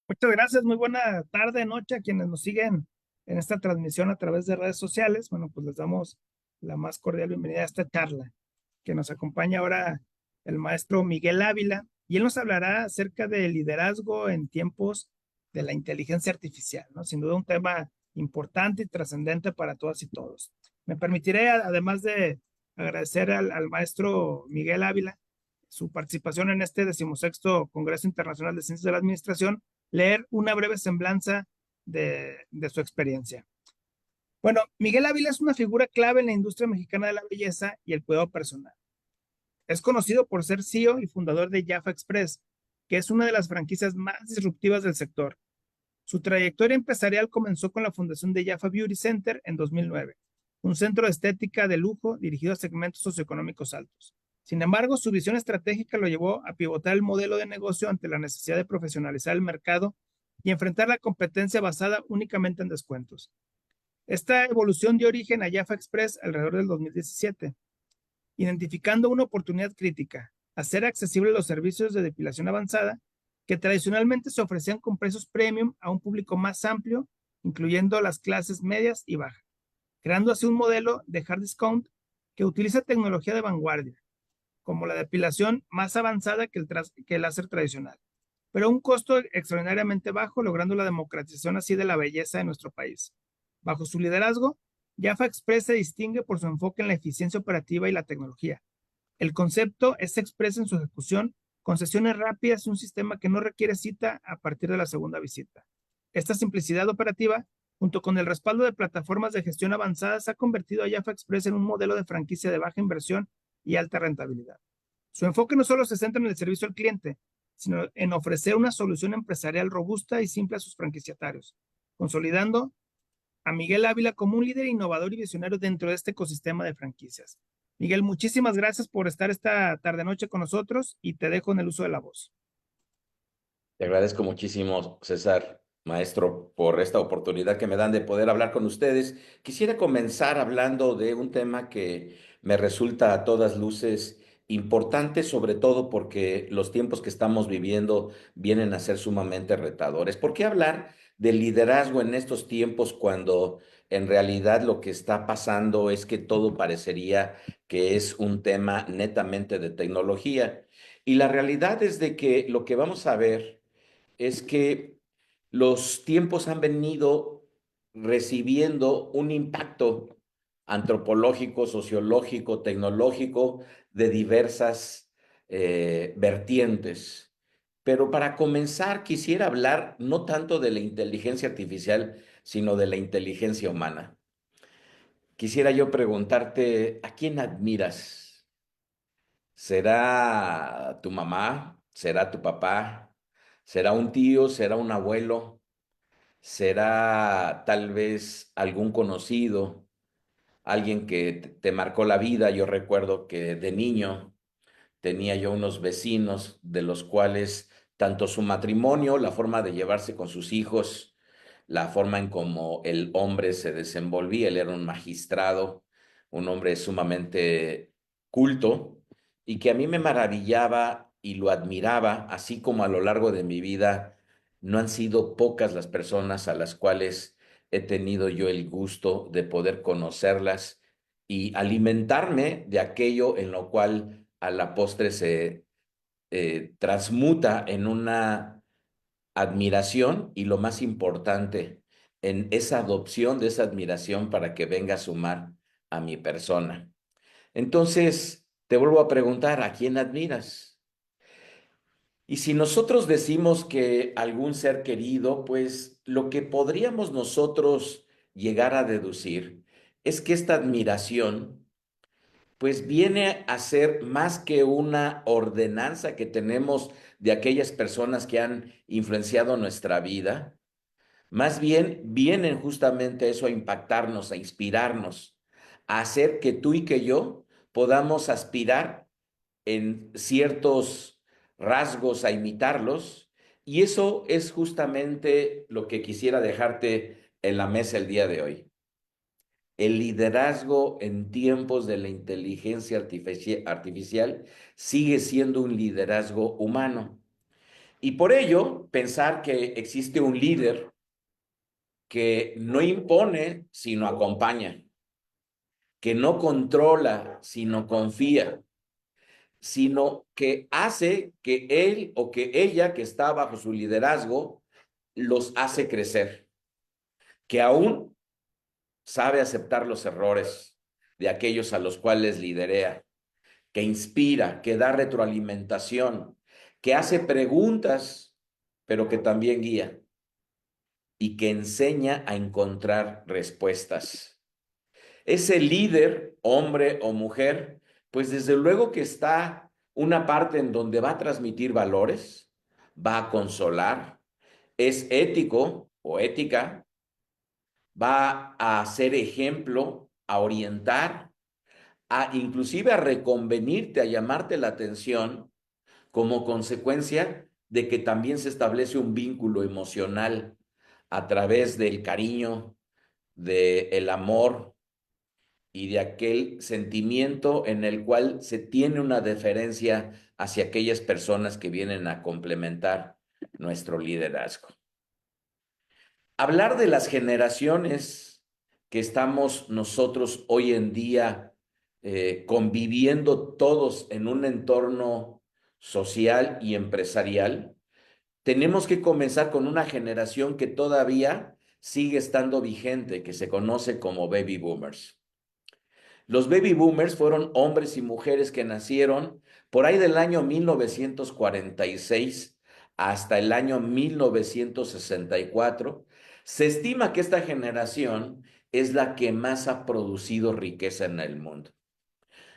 Muchas gracias, muy buena tarde, noche a quienes nos siguen en esta transmisión a través de redes sociales. Bueno, pues les damos la más cordial bienvenida a esta charla que nos acompaña ahora el maestro Miguel Ávila y él nos hablará acerca del liderazgo en tiempos de la inteligencia artificial, ¿no? Sin duda un tema importante y trascendente para todas y todos. Me permitiré, además de agradecer al maestro Miguel Ávila, su participación en este 16º Congreso Internacional de Ciencias de la Administración, leer una breve semblanza de su experiencia. Bueno, Miguel Ávila es una figura clave en la industria mexicana de la belleza y el cuidado personal. Es conocido por ser CEO y fundador de Jaffa Express, que es una de las franquicias más disruptivas del sector. Su trayectoria empresarial comenzó con la fundación de Jaffa Beauty Center en 2009, un centro de estética de lujo dirigido a segmentos socioeconómicos altos. Sin embargo, su visión estratégica lo llevó a pivotar el modelo de negocio ante la necesidad de profesionalizar el mercado y enfrentar la competencia basada únicamente en descuentos. Esta evolución dio origen a Jaffa Express alrededor del 2017, identificando una oportunidad crítica: hacer accesibles los servicios de depilación avanzada que tradicionalmente se ofrecían con precios premium a un público más amplio, incluyendo las clases medias y bajas, creando así un modelo de hard discount que utiliza tecnología de vanguardia, como la depilación más avanzada que el láser tradicional, pero a un costo extraordinariamente bajo, logrando la democratización así de la belleza en nuestro país. Bajo su liderazgo, Jaffa Express se distingue por su enfoque en la eficiencia operativa y la tecnología. El concepto es expresa en su ejecución, con sesiones rápidas y un sistema que no requiere cita a partir de la segunda visita. Esta simplicidad operativa, junto con el respaldo de plataformas de gestión avanzadas, ha convertido a Jaffa Express en un modelo de franquicia de baja inversión y alta rentabilidad. Su enfoque no solo se centra en el servicio al cliente, sino en ofrecer una solución empresarial robusta y simple a sus franquiciatarios, consolidando a Miguel Ávila como un líder innovador y visionario dentro de este ecosistema de franquicias. Miguel, muchísimas gracias por estar esta tarde-noche con nosotros y te dejo en el uso de la voz. Te agradezco muchísimo, César, maestro, por esta oportunidad que me dan de poder hablar con ustedes. Quisiera comenzar hablando de un tema que me resulta a todas luces importante, sobre todo porque los tiempos que estamos viviendo vienen a ser sumamente retadores. ¿Por qué hablar del liderazgo en estos tiempos cuando en realidad lo que está pasando es que todo parecería que es un tema netamente de tecnología? Y la realidad es de que lo que vamos a ver es que los tiempos han venido recibiendo un impacto antropológico, sociológico, tecnológico de diversas vertientes. Pero para comenzar, quisiera hablar no tanto de la inteligencia artificial, sino de la inteligencia humana. Quisiera yo preguntarte, ¿a quién admiras? ¿Será tu mamá? ¿Será tu papá? ¿Será un tío? ¿Será un abuelo? ¿Será tal vez algún conocido, alguien que te marcó la vida? Yo recuerdo que de niño tenía yo unos vecinos de los cuales tanto su matrimonio, la forma de llevarse con sus hijos, la forma en cómo el hombre se desenvolvía, él era un magistrado, un hombre sumamente culto, y que a mí me maravillaba y lo admiraba, así como a lo largo de mi vida no han sido pocas las personas a las cuales he tenido yo el gusto de poder conocerlas y alimentarme de aquello en lo cual a la postre se transmuta en una admiración y lo más importante, en esa adopción de esa admiración para que venga a sumar a mi persona. Entonces, te vuelvo a preguntar, ¿a quién admiras? Y si nosotros decimos que algún ser querido, pues lo que podríamos nosotros llegar a deducir es que esta admiración pues viene a ser más que una ordenanza que tenemos de aquellas personas que han influenciado nuestra vida, más bien vienen justamente eso a impactarnos, a inspirarnos, a hacer que tú y que yo podamos aspirar en ciertos rasgos a imitarlos. Y eso es justamente lo que quisiera dejarte en la mesa el día de hoy. El liderazgo en tiempos de la inteligencia artificial sigue siendo un liderazgo humano. Y por ello, pensar que existe un líder que no impone, sino acompaña, que no controla, sino confía, sino que hace que él o que ella que está bajo su liderazgo los hace crecer, que aún sabe aceptar los errores de aquellos a los cuales liderea, que inspira, que da retroalimentación, que hace preguntas, pero que también guía y que enseña a encontrar respuestas. Ese líder, hombre o mujer, pues desde luego que está una parte en donde va a transmitir valores, va a consolar, es ético o ética, va a ser ejemplo, a orientar, a inclusive a reconvenirte, a llamarte la atención como consecuencia de que también se establece un vínculo emocional a través del cariño, del amor y de aquel sentimiento en el cual se tiene una deferencia hacia aquellas personas que vienen a complementar nuestro liderazgo. Hablar de las generaciones que estamos nosotros hoy en día conviviendo todos en un entorno social y empresarial, tenemos que comenzar con una generación que todavía sigue estando vigente, que se conoce como baby boomers. Los baby boomers fueron hombres y mujeres que nacieron por ahí del año 1946 hasta el año 1964. Se estima que esta generación es la que más ha producido riqueza en el mundo.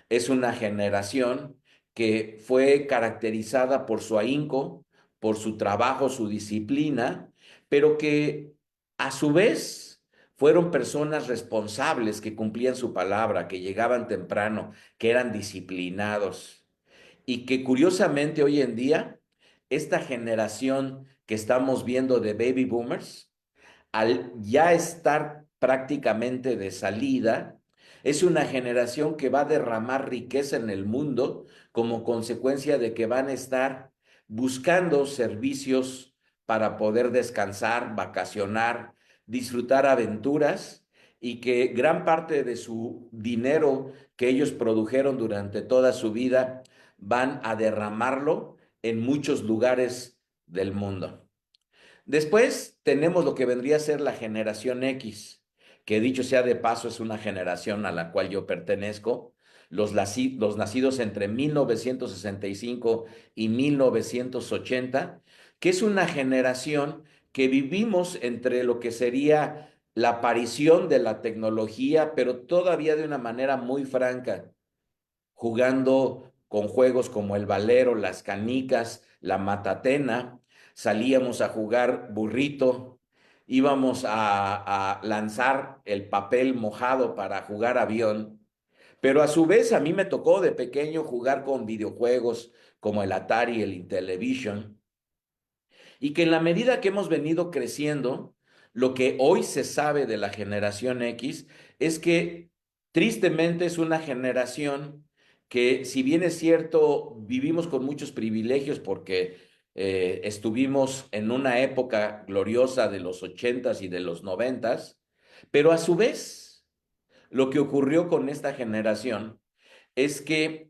Es una generación que fue caracterizada por su ahínco, por su trabajo, su disciplina, pero que a su vez fueron personas responsables que cumplían su palabra, que llegaban temprano, que eran disciplinados y que curiosamente hoy en día esta generación que estamos viendo de baby boomers al ya estar prácticamente de salida, es una generación que va a derramar riqueza en el mundo como consecuencia de que van a estar buscando servicios para poder descansar, vacacionar, disfrutar aventuras y que gran parte de su dinero que ellos produjeron durante toda su vida van a derramarlo en muchos lugares del mundo. Después tenemos lo que vendría a ser la generación X, que dicho sea de paso es una generación a la cual yo pertenezco, los nacidos entre 1965 y 1980, que es una generación que vivimos entre lo que sería la aparición de la tecnología, pero todavía de una manera muy franca, jugando con juegos como el valero, las canicas, la matatena, salíamos a jugar burrito, íbamos a lanzar el papel mojado para jugar avión, pero a su vez a mí me tocó de pequeño jugar con videojuegos como el Atari, el Intellivision, y que en la medida que hemos venido creciendo, lo que hoy se sabe de la generación X es que tristemente es una generación que, si bien es cierto, vivimos con muchos privilegios porque estuvimos en una época gloriosa de los ochentas y de los noventas, pero a su vez, lo que ocurrió con esta generación es que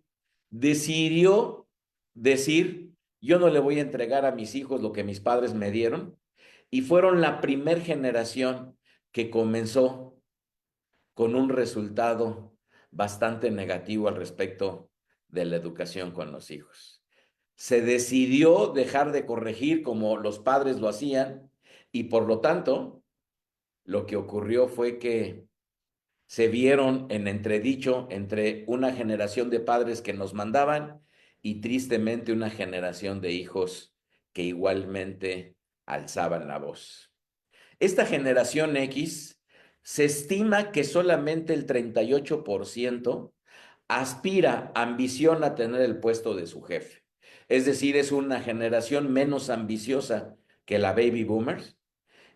decidió decir, yo no le voy a entregar a mis hijos lo que mis padres me dieron, y fueron la primer generación que comenzó con un resultado bastante negativo al respecto de la educación con los hijos. Se decidió dejar de corregir como los padres lo hacían y por lo tanto lo que ocurrió fue que se vieron en entredicho entre una generación de padres que nos mandaban y tristemente una generación de hijos que igualmente alzaban la voz. Esta generación X se estima que solamente el 38% aspira, ambiciona a tener el puesto de su jefe. Es decir, es una generación menos ambiciosa que la baby boomers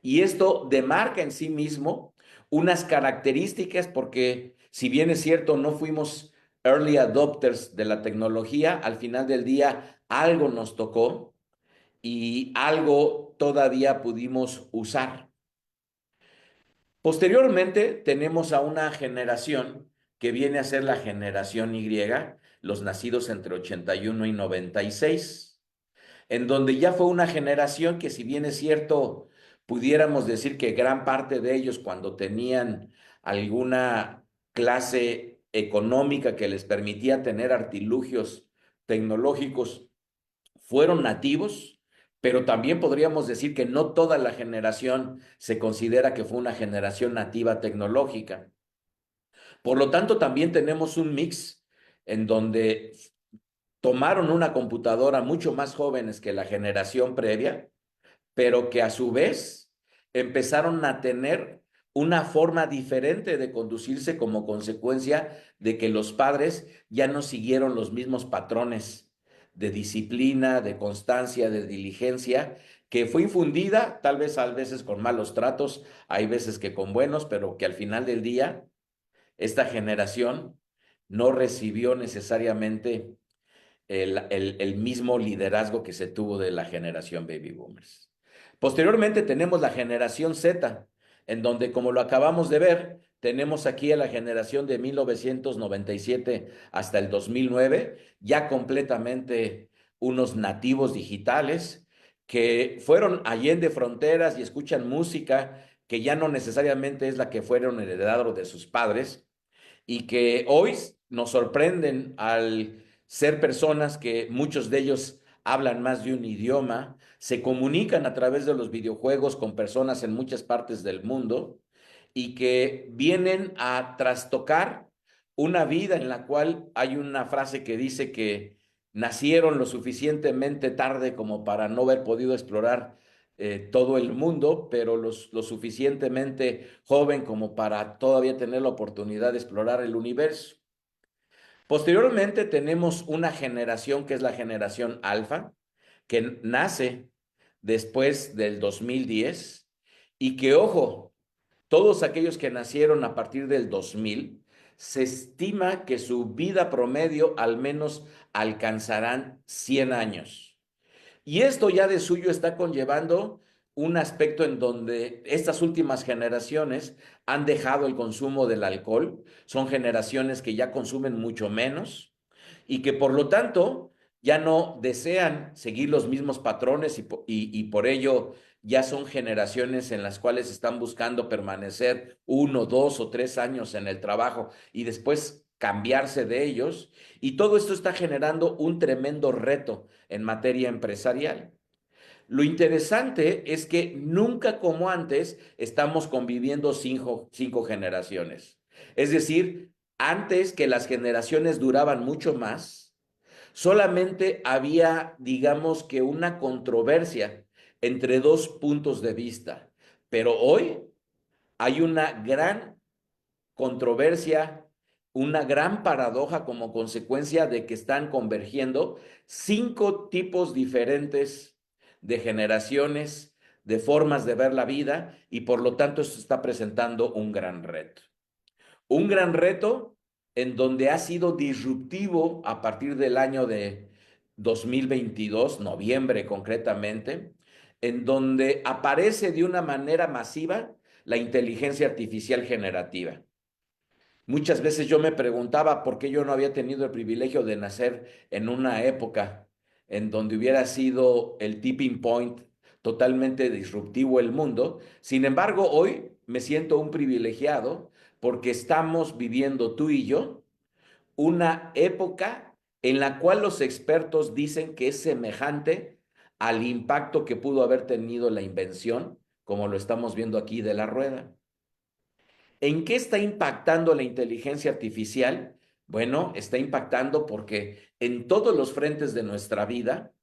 y esto demarca en sí mismo unas características porque si bien es cierto, no fuimos early adopters de la tecnología, al final del día algo nos tocó y algo todavía pudimos usar. Posteriormente tenemos a una generación que viene a ser la generación Y, los nacidos entre 81 y 96, en donde ya fue una generación que, si bien es cierto, pudiéramos decir que gran parte de ellos, cuando tenían alguna clase económica que les permitía tener artilugios tecnológicos, fueron nativos, pero también podríamos decir que no toda la generación se considera que fue una generación nativa tecnológica. Por lo tanto, también tenemos un mix en donde tomaron una computadora mucho más jóvenes que la generación previa, pero que a su vez empezaron a tener una forma diferente de conducirse como consecuencia de que los padres ya no siguieron los mismos patrones de disciplina, de constancia, de diligencia, que fue infundida, tal vez a veces con malos tratos, hay veces que con buenos, pero que al final del día esta generación no recibió necesariamente el mismo liderazgo que se tuvo de la generación baby boomers. Posteriormente tenemos la generación Z, en donde, como lo acabamos de ver, tenemos aquí a la generación de 1997 hasta el 2009, ya completamente unos nativos digitales que fueron allende fronteras y escuchan música que ya no necesariamente es la que fueron heredados de sus padres, y que hoy nos sorprenden al ser personas que muchos de ellos hablan más de un idioma, se comunican a través de los videojuegos con personas en muchas partes del mundo y que vienen a trastocar una vida en la cual hay una frase que dice que nacieron lo suficientemente tarde como para no haber podido explorar todo el mundo, pero lo suficientemente joven como para todavía tener la oportunidad de explorar el universo. Posteriormente tenemos una generación que es la generación alfa, que nace después del 2010 y que, ojo, todos aquellos que nacieron a partir del 2000, se estima que su vida promedio al menos alcanzarán 100 años. Y esto ya de suyo está conllevando un aspecto en donde estas últimas generaciones han dejado el consumo del alcohol, son generaciones que ya consumen mucho menos y que por lo tanto ya no desean seguir los mismos patrones y por ello ya son generaciones en las cuales están buscando permanecer 1, 2 o 3 años en el trabajo y después cambiarse de ellos. Y todo esto está generando un tremendo reto en materia empresarial. Lo interesante es que nunca como antes estamos conviviendo cinco generaciones. Es decir, antes, que las generaciones duraban mucho más, solamente había, digamos, que una controversia entre dos puntos de vista. Pero hoy hay una gran controversia, una gran paradoja como consecuencia de que están convergiendo 5 tipos diferentes de generaciones, de formas de ver la vida, y por lo tanto esto está presentando un gran reto. Un gran reto en donde ha sido disruptivo a partir del año de 2022, noviembre concretamente, en donde aparece de una manera masiva la inteligencia artificial generativa. Muchas veces yo me preguntaba por qué yo no había tenido el privilegio de nacer en una época en donde hubiera sido el tipping point totalmente disruptivo el mundo. Sin embargo, hoy me siento un privilegiado porque estamos viviendo tú y yo una época en la cual los expertos dicen que es semejante al impacto que pudo haber tenido la invención, como lo estamos viendo aquí, de la rueda. ¿En qué está impactando la inteligencia artificial? Bueno, está impactando porque en todos los frentes de nuestra vida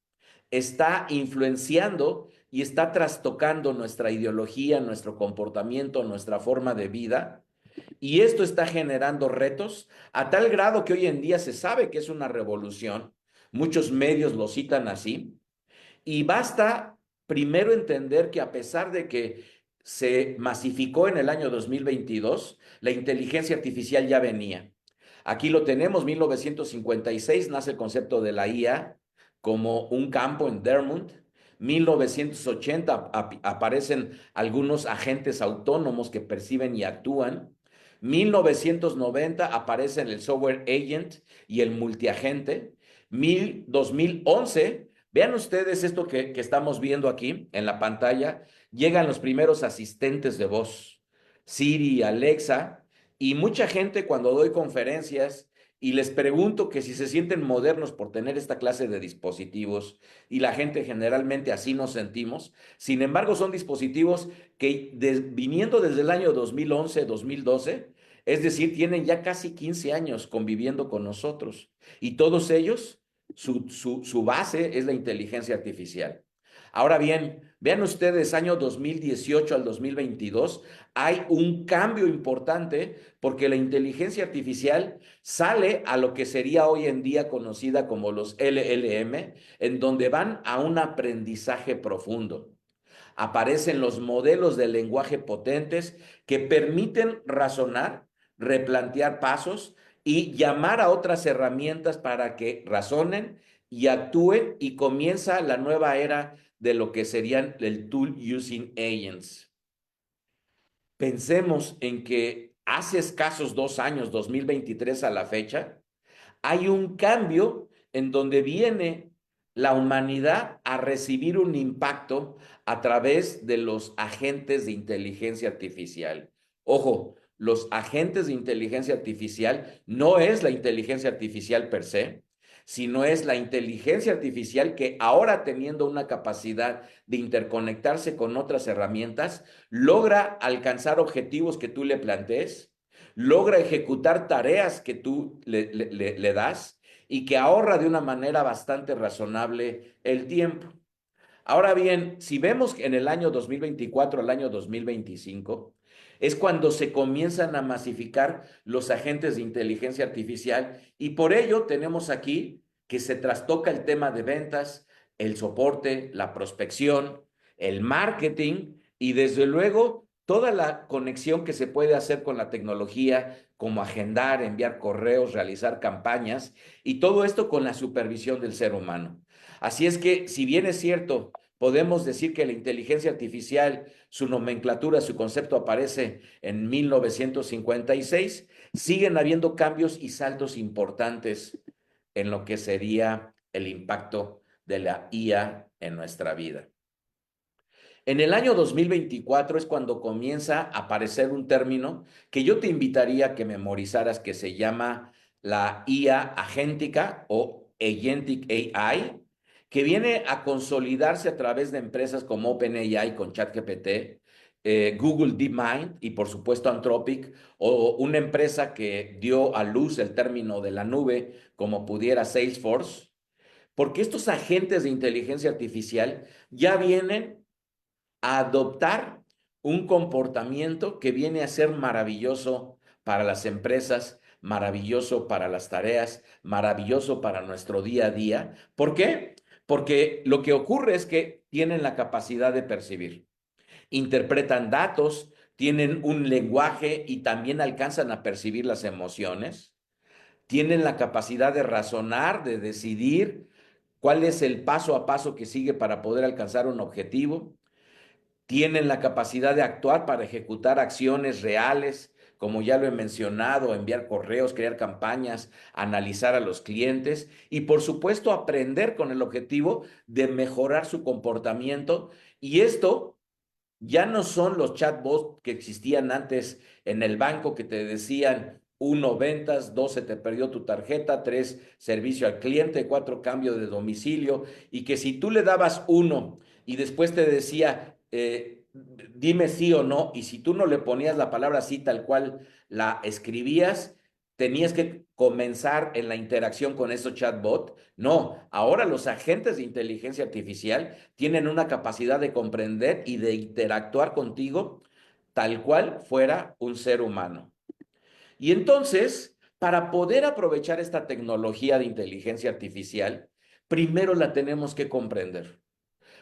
está influenciando y está trastocando nuestra ideología, nuestro comportamiento, nuestra forma de vida. Y esto está generando retos a tal grado que hoy en día se sabe que es una revolución. Muchos medios lo citan así. Y basta primero entender que, a pesar de que se masificó en el año 2022, la inteligencia artificial ya venía. Aquí lo tenemos, 1956 nace el concepto de la IA como un campo en Dartmouth, 1980 aparecen algunos agentes autónomos que perciben y actúan. 1990 aparecen el software agent y el multiagente. 2011, vean ustedes esto que estamos viendo aquí en la pantalla, llegan los primeros asistentes de voz, Siri, Alexa, y mucha gente cuando doy conferencias y les pregunto que si se sienten modernos por tener esta clase de dispositivos, y la gente generalmente así nos sentimos. Sin embargo, son dispositivos que viniendo desde el año 2011, 2012, es decir, tienen ya casi 15 años conviviendo con nosotros. Y todos ellos, su base es la inteligencia artificial. Ahora bien, vean ustedes, año 2018 al 2022, hay un cambio importante porque la inteligencia artificial sale a lo que sería hoy en día conocida como los LLM, en donde van a un aprendizaje profundo. Aparecen los modelos de lenguaje potentes que permiten razonar, replantear pasos y llamar a otras herramientas para que razonen y actúen, y comienza la nueva era de lo que serían el tool using agents. Pensemos en que hace escasos 2 años, 2023 a la fecha, hay un cambio en donde viene la humanidad a recibir un impacto a través de los agentes de inteligencia artificial. Ojo, los agentes de inteligencia artificial no es la inteligencia artificial per se, sino es la inteligencia artificial que ahora, teniendo una capacidad de interconectarse con otras herramientas, logra alcanzar objetivos que tú le plantees, logra ejecutar tareas que tú le das, y que ahorra de una manera bastante razonable el tiempo. Ahora bien, si vemos que en el año 2024 al año 2025, es cuando se comienzan a masificar los agentes de inteligencia artificial, y por ello tenemos aquí que se trastoca el tema de ventas, el soporte, la prospección, el marketing y desde luego toda la conexión que se puede hacer con la tecnología, como agendar, enviar correos, realizar campañas, y todo esto con la supervisión del ser humano. Así es que, si bien es cierto, podemos decir que la inteligencia artificial, su nomenclatura, su concepto aparece en 1956, siguen habiendo cambios y saltos importantes en lo que sería el impacto de la IA en nuestra vida. En el año 2024 es cuando comienza a aparecer un término que yo te invitaría a que memorizaras, que se llama la IA agéntica o Agentic AI, que viene a consolidarse a través de empresas como OpenAI con ChatGPT, Google DeepMind y por supuesto Anthropic, o una empresa que dio a luz el término de la nube como pudiera Salesforce, porque estos agentes de inteligencia artificial ya vienen a adoptar un comportamiento que viene a ser maravilloso para las empresas, maravilloso para las tareas, maravilloso para nuestro día a día. ¿Por qué? Porque lo que ocurre es que tienen la capacidad de percibir, interpretan datos, tienen un lenguaje y también alcanzan a percibir las emociones, tienen la capacidad de razonar, de decidir cuál es el paso a paso que sigue para poder alcanzar un objetivo, tienen la capacidad de actuar para ejecutar acciones reales, como ya lo he mencionado, enviar correos, crear campañas, analizar a los clientes y por supuesto aprender con el objetivo de mejorar su comportamiento. Y esto ya no son los chatbots que existían antes en el banco, que te decían: uno, ventas; dos, se te perdió tu tarjeta; tres, servicio al cliente; cuatro, cambio de domicilio, y que si tú le dabas uno y después te decía, dime sí o no, y si tú no le ponías la palabra sí tal cual la escribías, tenías que comenzar en la interacción con esos chatbot. No, ahora los agentes de inteligencia artificial tienen una capacidad de comprender y de interactuar contigo tal cual fuera un ser humano. Y entonces, para poder aprovechar esta tecnología de inteligencia artificial, primero la tenemos que comprender.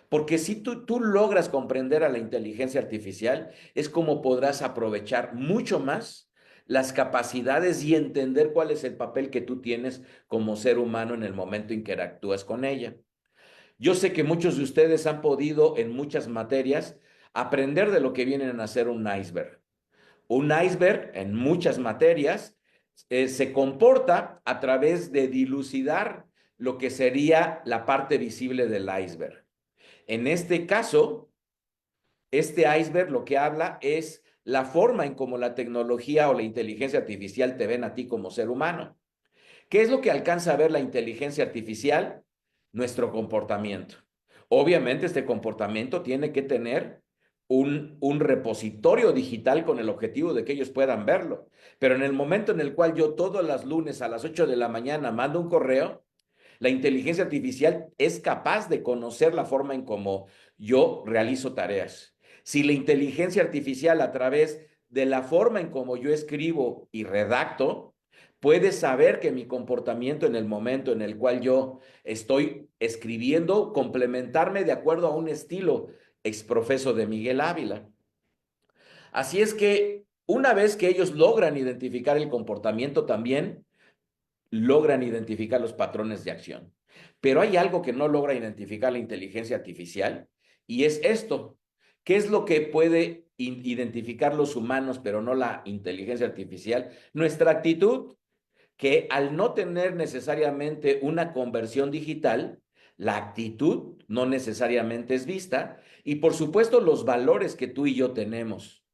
Porque si tú logras comprender a la inteligencia artificial, es como podrás aprovechar mucho más las capacidades y entender cuál es el papel que tú tienes como ser humano en el momento en que interactúas con ella. Yo sé que muchos de ustedes han podido en muchas materias aprender de lo que vienen a ser un iceberg. Un iceberg en muchas materias se comporta a través de dilucidar lo que sería la parte visible del iceberg. En este caso, este iceberg lo que habla es la forma en cómo la tecnología o la inteligencia artificial te ven a ti como ser humano. ¿Qué es lo que alcanza a ver la inteligencia artificial? Nuestro comportamiento. Obviamente este comportamiento tiene que tener un repositorio digital con el objetivo de que ellos puedan verlo. Pero en el momento en el cual yo todos los lunes a las 8 de la mañana mando un correo, la inteligencia artificial es capaz de conocer la forma en cómo yo realizo tareas. Si la inteligencia artificial a través de la forma en cómo yo escribo y redacto, puede saber que mi comportamiento en el momento en el cual yo estoy escribiendo, complementarme de acuerdo a un estilo exprofeso de Miguel Ávila. Así es que una vez que ellos logran identificar el comportamiento también, logran identificar los patrones de acción. Pero hay algo que no logra identificar la inteligencia artificial y es esto. ¿Qué es lo que puede identificar los humanos, pero no la inteligencia artificial? Nuestra actitud, que al no tener necesariamente una conversión digital, la actitud no necesariamente es vista y por supuesto los valores que tú y yo tenemos.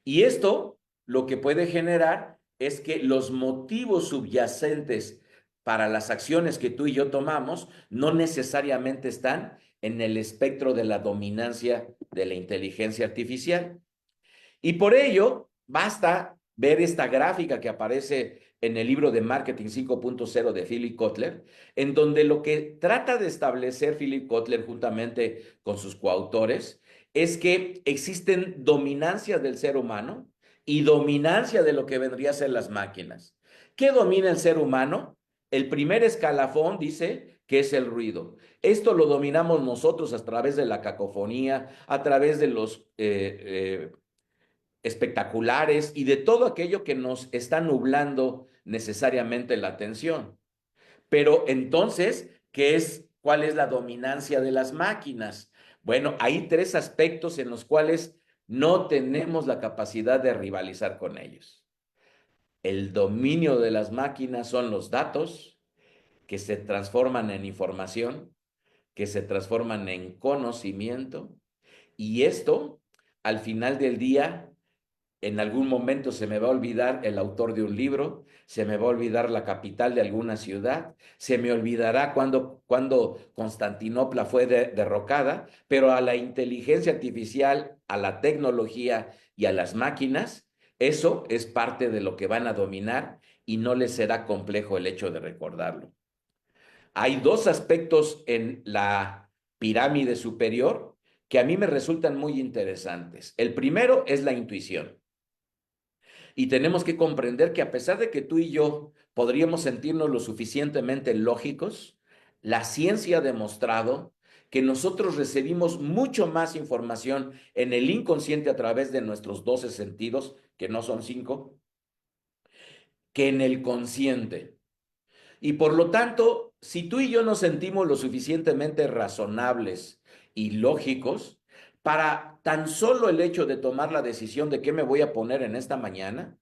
Y esto lo que puede generar es que los motivos subyacentes para las acciones que tú y yo tomamos no necesariamente están en el espectro de la dominancia de la inteligencia artificial. Y por ello, basta ver esta gráfica que aparece en el libro de Marketing 5.0 de Philip Kotler, en donde lo que trata de establecer Philip Kotler juntamente con sus coautores es que existen dominancias del ser humano y dominancia de lo que vendría a ser las máquinas. ¿Qué domina el ser humano? El primer escalafón dice que es el ruido. Esto lo dominamos nosotros a través de la cacofonía, a través de los espectaculares y de todo aquello que nos está nublando necesariamente la atención. Pero entonces, ¿cuál es la dominancia de las máquinas? Bueno, hay tres aspectos en los cuales no tenemos la capacidad de rivalizar con ellos. El dominio de las máquinas son los datos que se transforman en información, que se transforman en conocimiento, y esto, al final del día, en algún momento se me va a olvidar el autor de un libro, se me va a olvidar la capital de alguna ciudad, se me olvidará cuando Constantinopla fue derrocada, pero a la inteligencia artificial, a la tecnología y a las máquinas, eso es parte de lo que van a dominar y no les será complejo el hecho de recordarlo. Hay dos aspectos en la pirámide superior que a mí me resultan muy interesantes. El primero es la intuición. Y tenemos que comprender que a pesar de que tú y yo podríamos sentirnos lo suficientemente lógicos, la ciencia ha demostrado que nosotros recibimos mucho más información en el inconsciente a través de nuestros 12 sentidos, que no son 5, que en el consciente. Y por lo tanto, si tú y yo nos sentimos lo suficientemente razonables y lógicos, para tan solo el hecho de tomar la decisión de qué me voy a poner en esta mañana,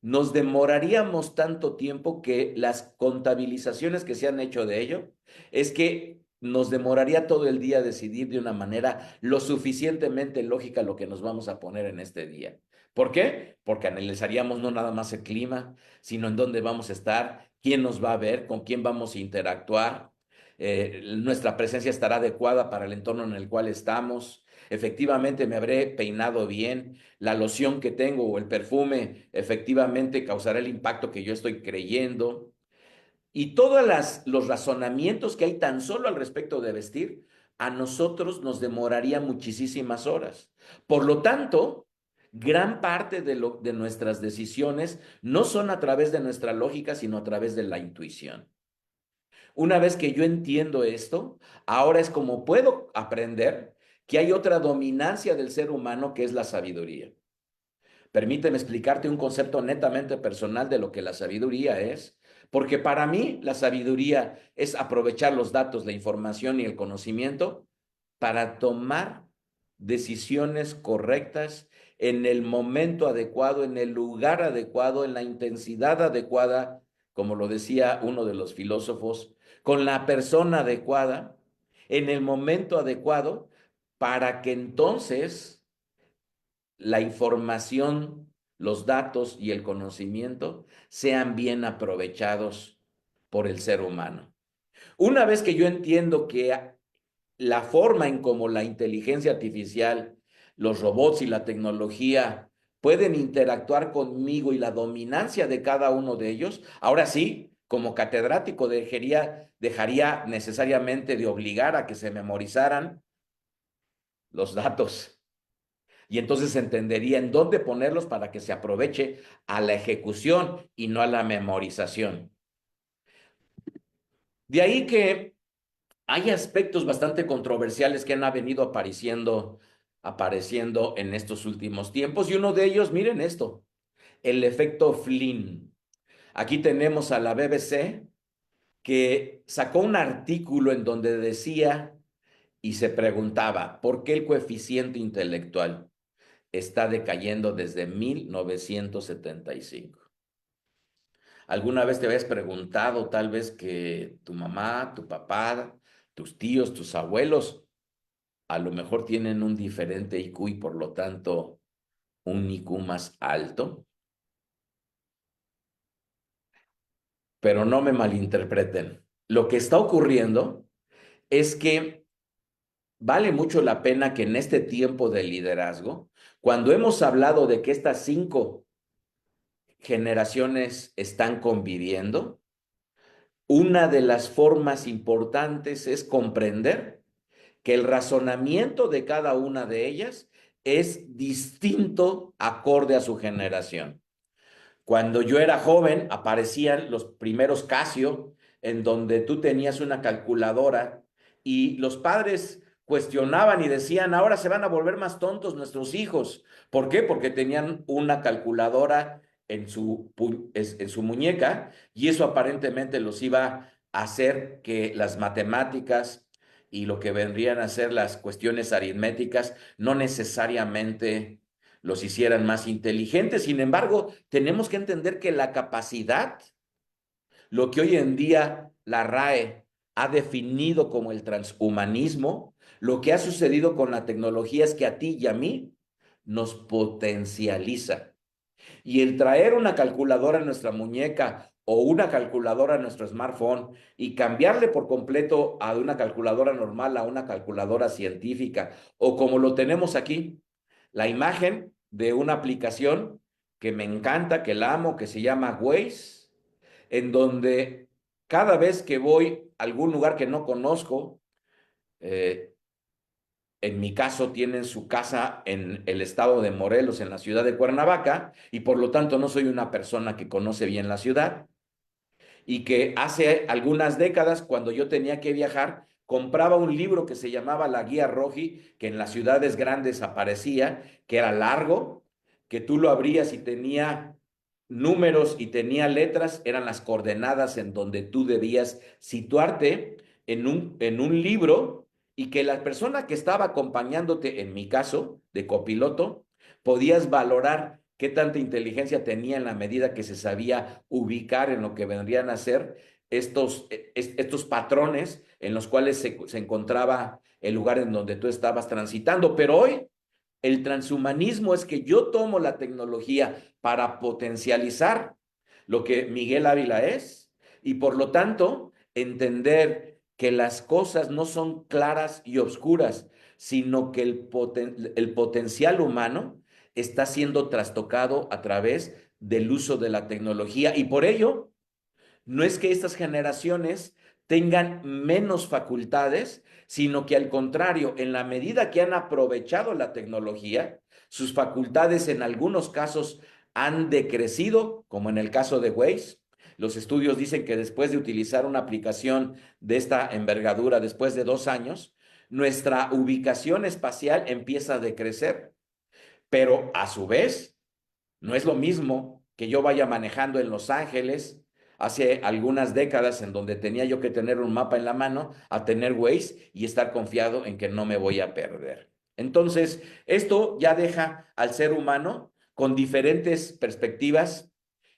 nos demoraríamos tanto tiempo que las contabilizaciones que se han hecho de ello es que nos demoraría todo el día decidir de una manera lo suficientemente lógica lo que nos vamos a poner en este día. ¿Por qué? Porque analizaríamos no nada más el clima, sino en dónde vamos a estar, quién nos va a ver, con quién vamos a interactuar, nuestra presencia estará adecuada para el entorno en el cual estamos, efectivamente me habré peinado bien, la loción que tengo o el perfume efectivamente causará el impacto que yo estoy creyendo. Y todos los razonamientos que hay tan solo al respecto de vestir, a nosotros nos demoraría muchísimas horas. Por lo tanto, gran parte de nuestras decisiones no son a través de nuestra lógica, sino a través de la intuición. Una vez que yo entiendo esto, ahora es como puedo aprender que hay otra dominancia del ser humano que es la sabiduría. Permíteme explicarte un concepto netamente personal de lo que la sabiduría es, Porque para mí la sabiduría es aprovechar los datos, la información y el conocimiento para tomar decisiones correctas en el momento adecuado, en el lugar adecuado, en la intensidad adecuada, como lo decía uno de los filósofos, con la persona adecuada, en el momento adecuado, para que entonces la información, los datos y el conocimiento sean bien aprovechados por el ser humano. Una vez que yo entiendo que la forma en cómo la inteligencia artificial, los robots y la tecnología pueden interactuar conmigo y la dominancia de cada uno de ellos, ahora sí, como catedrático dejaría necesariamente de obligar a que se memorizaran los datos. Y entonces entendería en dónde ponerlos para que se aproveche a la ejecución y no a la memorización. De ahí que hay aspectos bastante controversiales que han venido apareciendo en estos últimos tiempos. Y uno de ellos, miren esto, el efecto Flynn. Aquí tenemos a la BBC que sacó un artículo en donde decía y se preguntaba, ¿por qué el coeficiente intelectual está decayendo desde 1975? ¿Alguna vez te habías preguntado tal vez que tu mamá, tu papá, tus tíos, tus abuelos a lo mejor tienen un diferente IQ y por lo tanto un IQ más alto? Pero no me malinterpreten. Lo que está ocurriendo es que vale mucho la pena que en este tiempo de liderazgo, cuando hemos hablado de que estas 5 generaciones están conviviendo, una de las formas importantes es comprender que el razonamiento de cada una de ellas es distinto acorde a su generación. Cuando yo era joven, aparecían los primeros Casio, en donde tú tenías una calculadora y los padres cuestionaban y decían, ahora se van a volver más tontos nuestros hijos. ¿Por qué? Porque tenían una calculadora en su muñeca y eso aparentemente los iba a hacer que las matemáticas y lo que vendrían a ser las cuestiones aritméticas no necesariamente los hicieran más inteligentes. Sin embargo, tenemos que entender que la capacidad, lo que hoy en día la RAE ha definido como el transhumanismo, lo que ha sucedido con la tecnología es que a ti y a mí nos potencializa. Y el traer una calculadora en nuestra muñeca o una calculadora en nuestro smartphone y cambiarle por completo a una calculadora normal a una calculadora científica o como lo tenemos aquí, la imagen de una aplicación que me encanta, que la amo, que se llama Waze, en donde cada vez que voy a algún lugar que no conozco, eh, en mi caso tienen su casa en el estado de Morelos, en la ciudad de Cuernavaca, y por lo tanto no soy una persona que conoce bien la ciudad, y que hace algunas décadas, cuando yo tenía que viajar, compraba un libro que se llamaba La Guía Roji, que en las ciudades grandes aparecía, que era largo, que tú lo abrías y tenía números y tenía letras, eran las coordenadas en donde tú debías situarte en un libro y que la persona que estaba acompañándote, en mi caso, de copiloto, podías valorar qué tanta inteligencia tenía en la medida que se sabía ubicar en lo que vendrían a ser estos patrones en los cuales se encontraba el lugar en donde tú estabas transitando. Pero hoy el transhumanismo es que yo tomo la tecnología para potencializar lo que Miguel Ávila es y por lo tanto entender que las cosas no son claras y oscuras, sino que el potencial humano está siendo trastocado a través del uso de la tecnología y por ello no es que estas generaciones tengan menos facultades, sino que al contrario, en la medida que han aprovechado la tecnología, sus facultades en algunos casos han decrecido, como en el caso de Waze. Los estudios dicen que después de utilizar una aplicación de esta envergadura, después de 2 años, nuestra ubicación espacial empieza a decrecer. Pero a su vez, no es lo mismo que yo vaya manejando en Los Ángeles hace algunas décadas en donde tenía yo que tener un mapa en la mano a tener Waze y estar confiado en que no me voy a perder. Entonces, esto ya deja al ser humano con diferentes perspectivas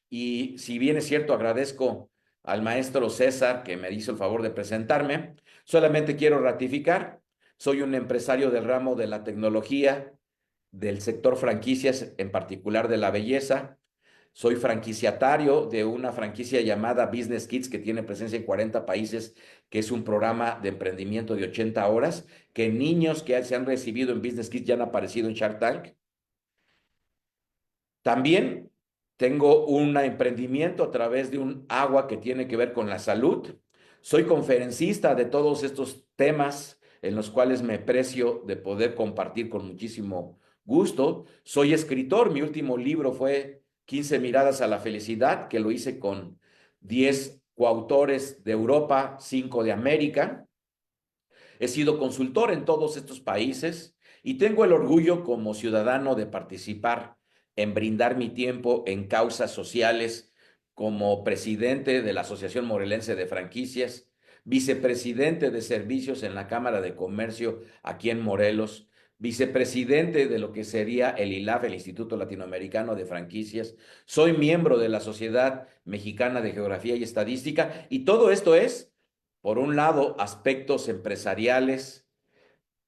y si bien es cierto, agradezco al maestro César que me hizo el favor de presentarme, solamente quiero ratificar, soy un empresario del ramo de la tecnología, del sector franquicias, en particular de la belleza. Soy franquiciatario de una franquicia llamada Business Kids que tiene presencia en 40 países, que es un programa de emprendimiento de 80 horas, que niños que se han recibido en Business Kids ya han aparecido en Shark Tank. También tengo un emprendimiento a través de un agua que tiene que ver con la salud. Soy conferencista de todos estos temas en los cuales me precio de poder compartir con muchísimo gusto. Soy escritor. Mi último libro fue 15 miradas a la felicidad, que lo hice con 10 coautores de Europa, 5 de América. He sido consultor en todos estos países y tengo el orgullo como ciudadano de participar en brindar mi tiempo en causas sociales como presidente de la Asociación Morelense de Franquicias, vicepresidente de servicios en la Cámara de Comercio aquí en Morelos, vicepresidente de lo que sería el ILAF, el Instituto Latinoamericano de Franquicias. Soy miembro de la Sociedad Mexicana de Geografía y Estadística y todo esto es por un lado, aspectos empresariales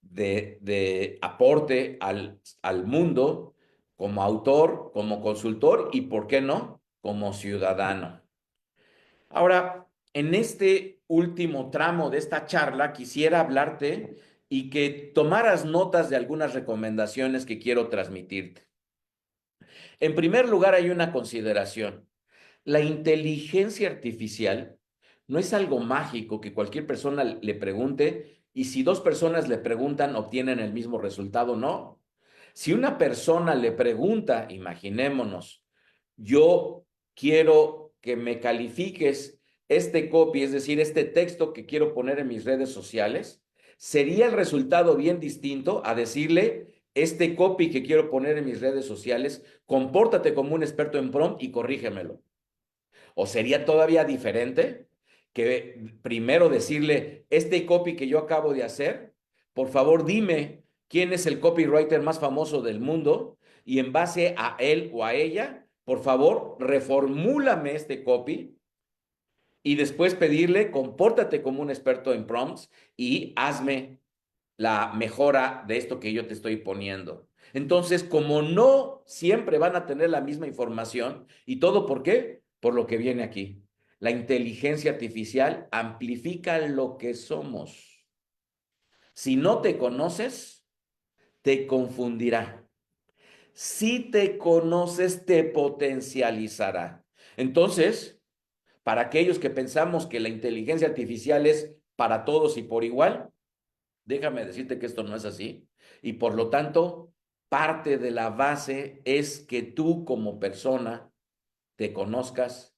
de aporte al mundo como autor, como consultor y, ¿por qué no?, como ciudadano. Ahora, en este último tramo de esta charla, quisiera hablarte y que tomaras notas de algunas recomendaciones que quiero transmitirte. En primer lugar, hay una consideración. La inteligencia artificial no es algo mágico que cualquier persona le pregunte y si dos personas le preguntan obtienen el mismo resultado, no. Si una persona le pregunta, imaginémonos, yo quiero que me califiques este copy, es decir, este texto que quiero poner en mis redes sociales, sería el resultado bien distinto a decirle, este copy que quiero poner en mis redes sociales, compórtate como un experto en prompt y corrígemelo. O sería todavía diferente que primero decirle, este copy que yo acabo de hacer, por favor dime quién es el copywriter más famoso del mundo y en base a él o a ella, por favor, reformúlame este copy y después pedirle, compórtate como un experto en prompts y hazme la mejora de esto que yo te estoy poniendo. Entonces, como no siempre van a tener la misma información, ¿y todo por qué? Por lo que viene aquí. La inteligencia artificial amplifica lo que somos. Si no te conoces, te confundirá. Si te conoces, te potencializará. Entonces, para aquellos que pensamos que la inteligencia artificial es para todos y por igual, déjame decirte que esto no es así. Y por lo tanto, parte de la base es que tú como persona te conozcas,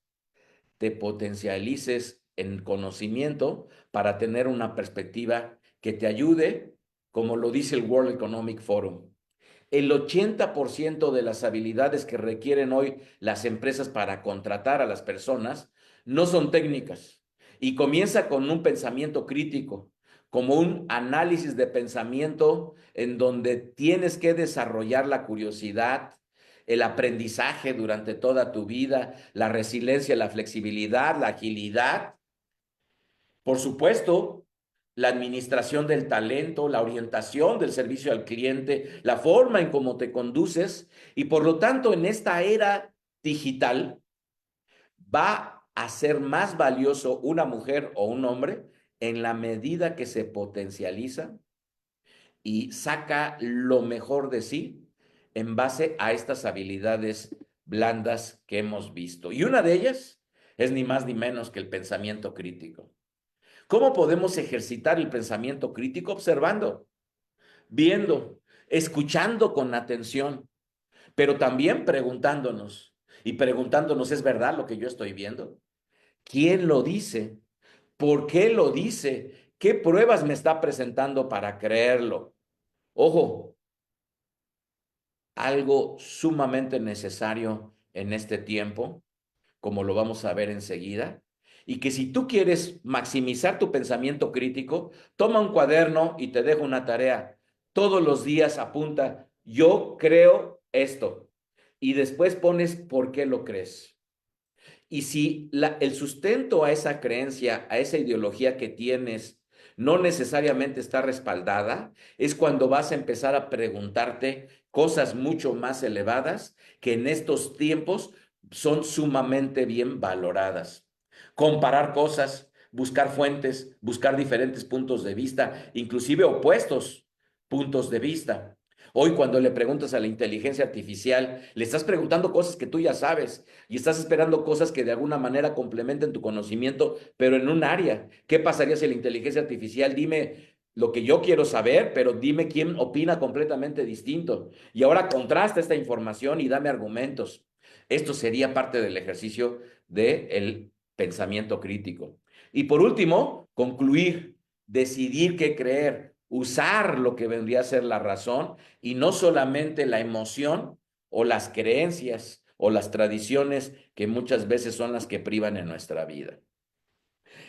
te potencialices en conocimiento para tener una perspectiva que te ayude, como lo dice el World Economic Forum. El 80% de las habilidades que requieren hoy las empresas para contratar a las personas no son técnicas y comienza con un pensamiento crítico, como un análisis de pensamiento en donde tienes que desarrollar la curiosidad, el aprendizaje durante toda tu vida, la resiliencia, la flexibilidad, la agilidad. Por supuesto, la administración del talento, la orientación del servicio al cliente, la forma en cómo te conduces y por lo tanto en esta era digital va a ser más valioso una mujer o un hombre en la medida que se potencializa y saca lo mejor de sí en base a estas habilidades blandas que hemos visto. Y una de ellas es ni más ni menos que el pensamiento crítico. ¿Cómo podemos ejercitar el pensamiento crítico? Observando, viendo, escuchando con atención, pero también preguntándonos. Y preguntándonos, ¿es verdad lo que yo estoy viendo? ¿Quién lo dice? ¿Por qué lo dice? ¿Qué pruebas me está presentando para creerlo? Ojo, algo sumamente necesario en este tiempo, como lo vamos a ver enseguida, y que si tú quieres maximizar tu pensamiento crítico, toma un cuaderno y te dejo una tarea. Todos los días apunta, yo creo esto, y después pones por qué lo crees. Y si el sustento a esa creencia, a esa ideología que tienes, no necesariamente está respaldada, es cuando vas a empezar a preguntarte cosas mucho más elevadas que en estos tiempos son sumamente bien valoradas. Comparar cosas, buscar fuentes, buscar diferentes puntos de vista, inclusive opuestos puntos de vista. Hoy cuando le preguntas a la inteligencia artificial, le estás preguntando cosas que tú ya sabes y estás esperando cosas que de alguna manera complementen tu conocimiento, pero en un área. ¿Qué pasaría si la inteligencia artificial, dime lo que yo quiero saber, pero dime quién opina completamente distinto? Y ahora contrasta esta información y dame argumentos. Esto sería parte del ejercicio del pensamiento crítico. Y por último, concluir, decidir qué creer, usar lo que vendría a ser la razón y no solamente la emoción o las creencias o las tradiciones que muchas veces son las que privan en nuestra vida.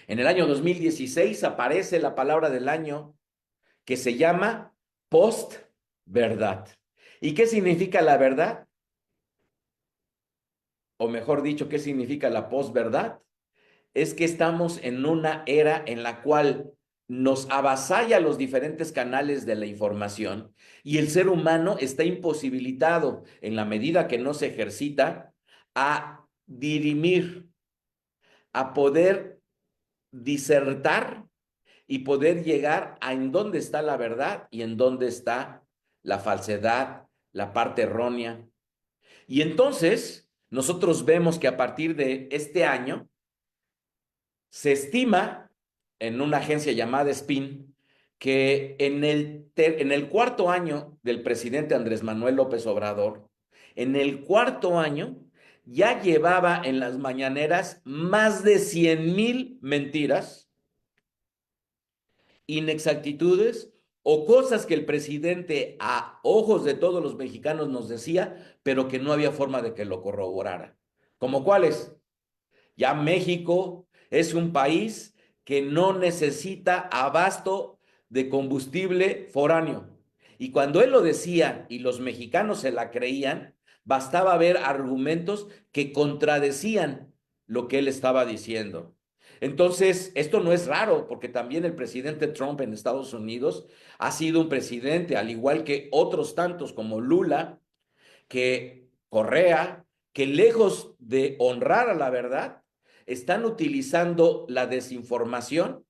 En el año 2016 aparece la palabra del año que se llama post-verdad. ¿Y qué significa la verdad? O mejor dicho, ¿qué significa la post-verdad? Es que estamos en una era en la cual nos avasalla los diferentes canales de la información y el ser humano está imposibilitado, en la medida que no se ejercita, a dirimir, a poder disertar y poder llegar a en dónde está la verdad y en dónde está la falsedad, la parte errónea. Y entonces nosotros vemos que a partir de este año se estima en una agencia llamada SPIN que en el cuarto año del presidente Andrés Manuel López Obrador, en el cuarto año ya llevaba en las mañaneras más de 100,000 mentiras, inexactitudes o cosas que el presidente a ojos de todos los mexicanos nos decía, pero que no había forma de que lo corroborara. ¿Como cuáles? Ya México es un país que no necesita abasto de combustible foráneo. Y cuando él lo decía y los mexicanos se la creían, bastaba ver argumentos que contradecían lo que él estaba diciendo. Entonces, esto no es raro, porque también el presidente Trump en Estados Unidos ha sido un presidente, al igual que otros tantos como Lula, que Correa, que lejos de honrar a la verdad, están utilizando la desinformación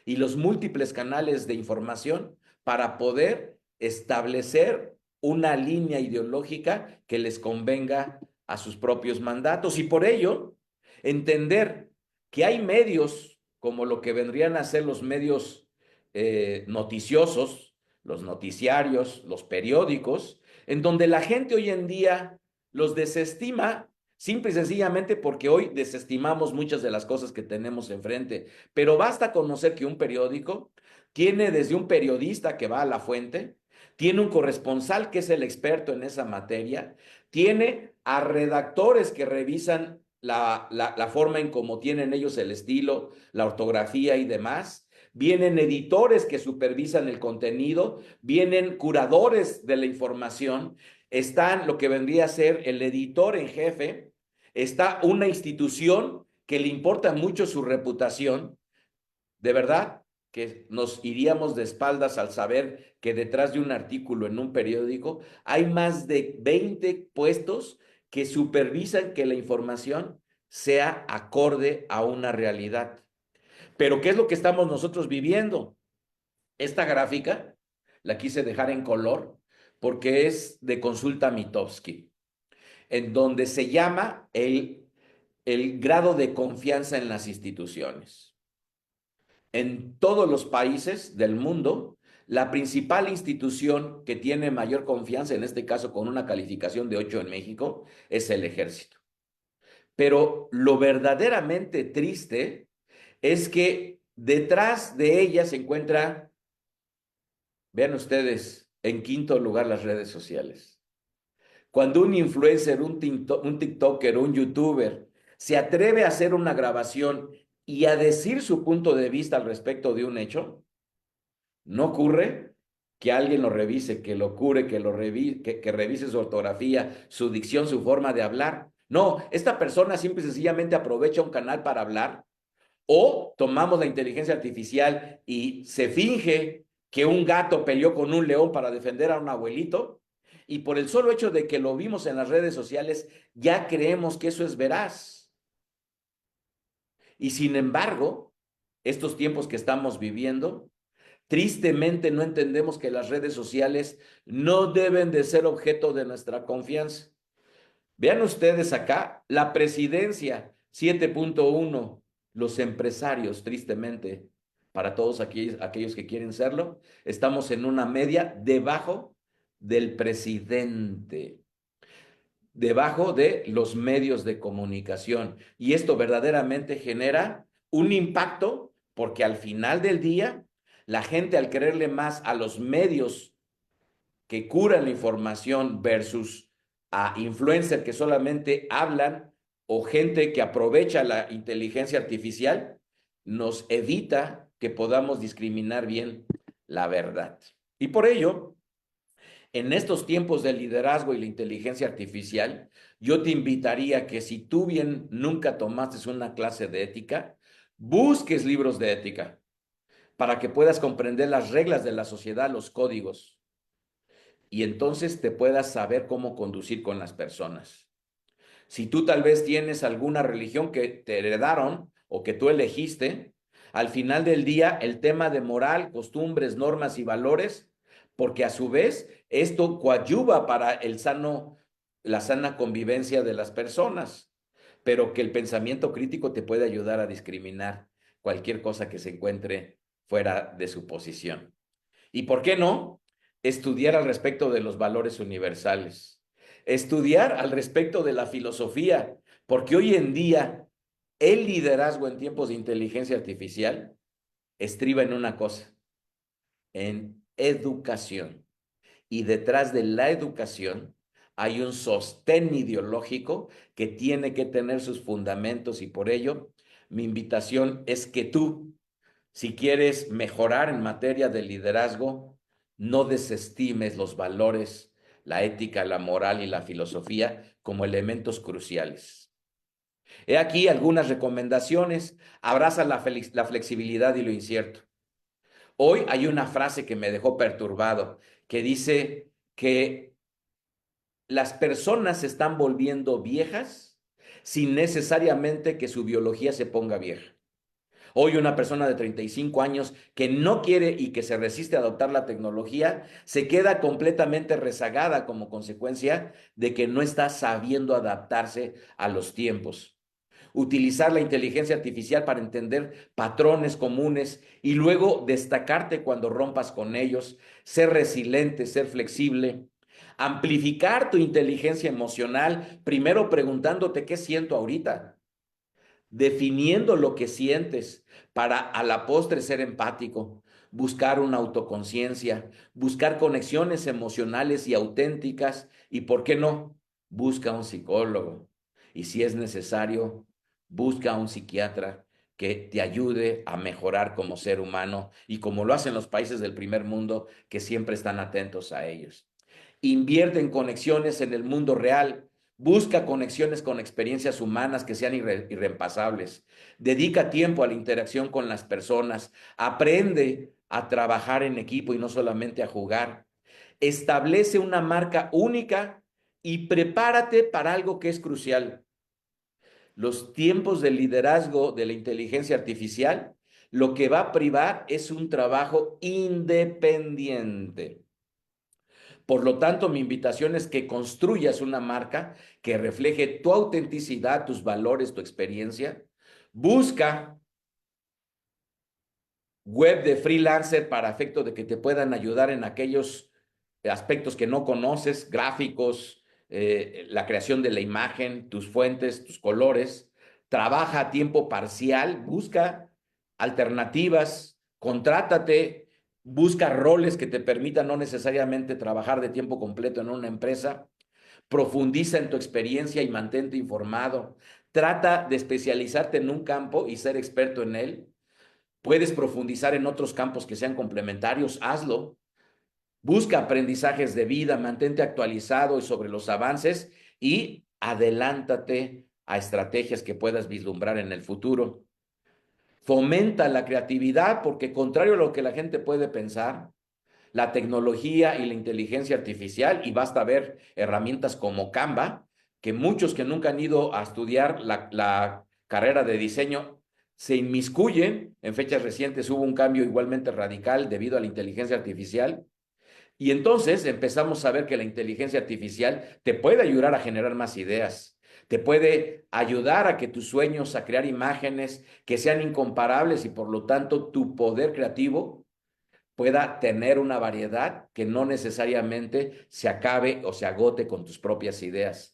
y los múltiples canales de información para poder establecer una línea ideológica que les convenga a sus propios mandatos. Y por ello, entender que hay medios como lo que vendrían a ser los medios noticiosos, los noticiarios, los periódicos, en donde la gente hoy en día los desestima simple y sencillamente porque hoy desestimamos muchas de las cosas que tenemos enfrente. Pero basta conocer que un periódico tiene desde un periodista que va a la fuente, tiene un corresponsal que es el experto en esa materia, tiene a redactores que revisan la forma en cómo tienen ellos el estilo, la ortografía y demás. Vienen editores que supervisan el contenido, vienen curadores de la información, están lo que vendría a ser el editor en jefe, está una institución que le importa mucho su reputación. De verdad que nos iríamos de espaldas al saber que detrás de un artículo en un periódico hay más de 20 puestos que supervisan que la información sea acorde a una realidad. Pero ¿qué es lo que estamos nosotros viviendo? Esta gráfica la quise dejar en color porque es de consulta Mitofsky, en donde se llama el grado de confianza en las instituciones. En todos los países del mundo, la principal institución que tiene mayor confianza, en este caso con una calificación de 8 en México, es el ejército. Pero lo verdaderamente triste es que detrás de ella se encuentra, vean ustedes, en quinto lugar las redes sociales. Cuando un influencer, un TikToker, un YouTuber se atreve a hacer una grabación y a decir su punto de vista al respecto de un hecho, no ocurre que alguien lo revise, que lo cure, que revise su ortografía, su dicción, su forma de hablar. No, esta persona simple y sencillamente aprovecha un canal para hablar, o tomamos la inteligencia artificial y se finge que un gato peleó con un león para defender a un abuelito, y por el solo hecho de que lo vimos en las redes sociales, ya creemos que eso es veraz. Y sin embargo, estos tiempos que estamos viviendo, tristemente no entendemos que las redes sociales no deben de ser objeto de nuestra confianza. Vean ustedes acá, la presidencia 7.1, los empresarios, tristemente, para todos aquellos que quieren serlo, estamos en una media debajo del presidente, debajo de los medios de comunicación. Y esto verdaderamente genera un impacto porque al final del día, la gente al creerle más a los medios que curan la información versus a influencers que solamente hablan o gente que aprovecha la inteligencia artificial, nos evita que podamos discriminar bien la verdad. Y por ello, en estos tiempos de liderazgo y la inteligencia artificial, yo te invitaría que si tú bien nunca tomaste una clase de ética, busques libros de ética para que puedas comprender las reglas de la sociedad, los códigos, y entonces te puedas saber cómo conducir con las personas. Si tú tal vez tienes alguna religión que te heredaron o que tú elegiste, al final del día el tema de moral, costumbres, normas y valores, porque a su vez esto coadyuva para la sana convivencia de las personas, pero que el pensamiento crítico te puede ayudar a discriminar cualquier cosa que se encuentre fuera de su posición. ¿Y por qué no? Estudiar al respecto de los valores universales. Estudiar al respecto de la filosofía, porque hoy en día el liderazgo en tiempos de inteligencia artificial estriba en una cosa, en educación. Y detrás de la educación hay un sostén ideológico que tiene que tener sus fundamentos, y por ello mi invitación es que tú, si quieres mejorar en materia de liderazgo, no desestimes los valores, la ética, la moral y la filosofía como elementos cruciales. He aquí algunas recomendaciones. Abraza la flexibilidad y lo incierto. Hoy hay una frase que me dejó perturbado, que dice que las personas se están volviendo viejas sin necesariamente que su biología se ponga vieja. Hoy una persona de 35 años que no quiere y que se resiste a adoptar la tecnología se queda completamente rezagada como consecuencia de que no está sabiendo adaptarse a los tiempos. Utilizar la inteligencia artificial para entender patrones comunes y luego destacarte cuando rompas con ellos, ser resiliente, ser flexible. Amplificar tu inteligencia emocional, primero preguntándote qué siento ahorita, definiendo lo que sientes para a la postre ser empático, buscar una autoconciencia, buscar conexiones emocionales y auténticas, y ¿por qué no? Busca un psicólogo, y si es necesario, busca un psiquiatra que te ayude a mejorar como ser humano, y como lo hacen los países del primer mundo que siempre están atentos a ellos. Invierte en conexiones en el mundo real. Busca conexiones con experiencias humanas que sean irreemplazables. Dedica tiempo a la interacción con las personas. Aprende a trabajar en equipo y no solamente a jugar. Establece una marca única y prepárate para algo que es crucial. Los tiempos de liderazgo de la inteligencia artificial, lo que va a privar es un trabajo independiente. Por lo tanto, mi invitación es que construyas una marca que refleje tu autenticidad, tus valores, tu experiencia. Busca web de freelancer para efecto de que te puedan ayudar en aquellos aspectos que no conoces, gráficos, la creación de la imagen, tus fuentes, tus colores. Trabaja a tiempo parcial, busca alternativas, contrátate, busca roles que te permitan no necesariamente trabajar de tiempo completo en una empresa. Profundiza en tu experiencia y mantente informado. Trata de especializarte en un campo y ser experto en él. Puedes profundizar en otros campos que sean complementarios, hazlo. Busca aprendizajes de vida, mantente actualizado y sobre los avances y adelántate a estrategias que puedas vislumbrar en el futuro. Fomenta la creatividad porque contrario a lo que la gente puede pensar, la tecnología y la inteligencia artificial, y basta ver herramientas como Canva, que muchos que nunca han ido a estudiar la carrera de diseño se inmiscuyen. En fechas recientes hubo un cambio igualmente radical debido a la inteligencia artificial. Y entonces empezamos a ver que la inteligencia artificial te puede ayudar a generar más ideas, te puede ayudar a que tus sueños, a crear imágenes que sean incomparables y por lo tanto tu poder creativo pueda tener una variedad que no necesariamente se acabe o se agote con tus propias ideas.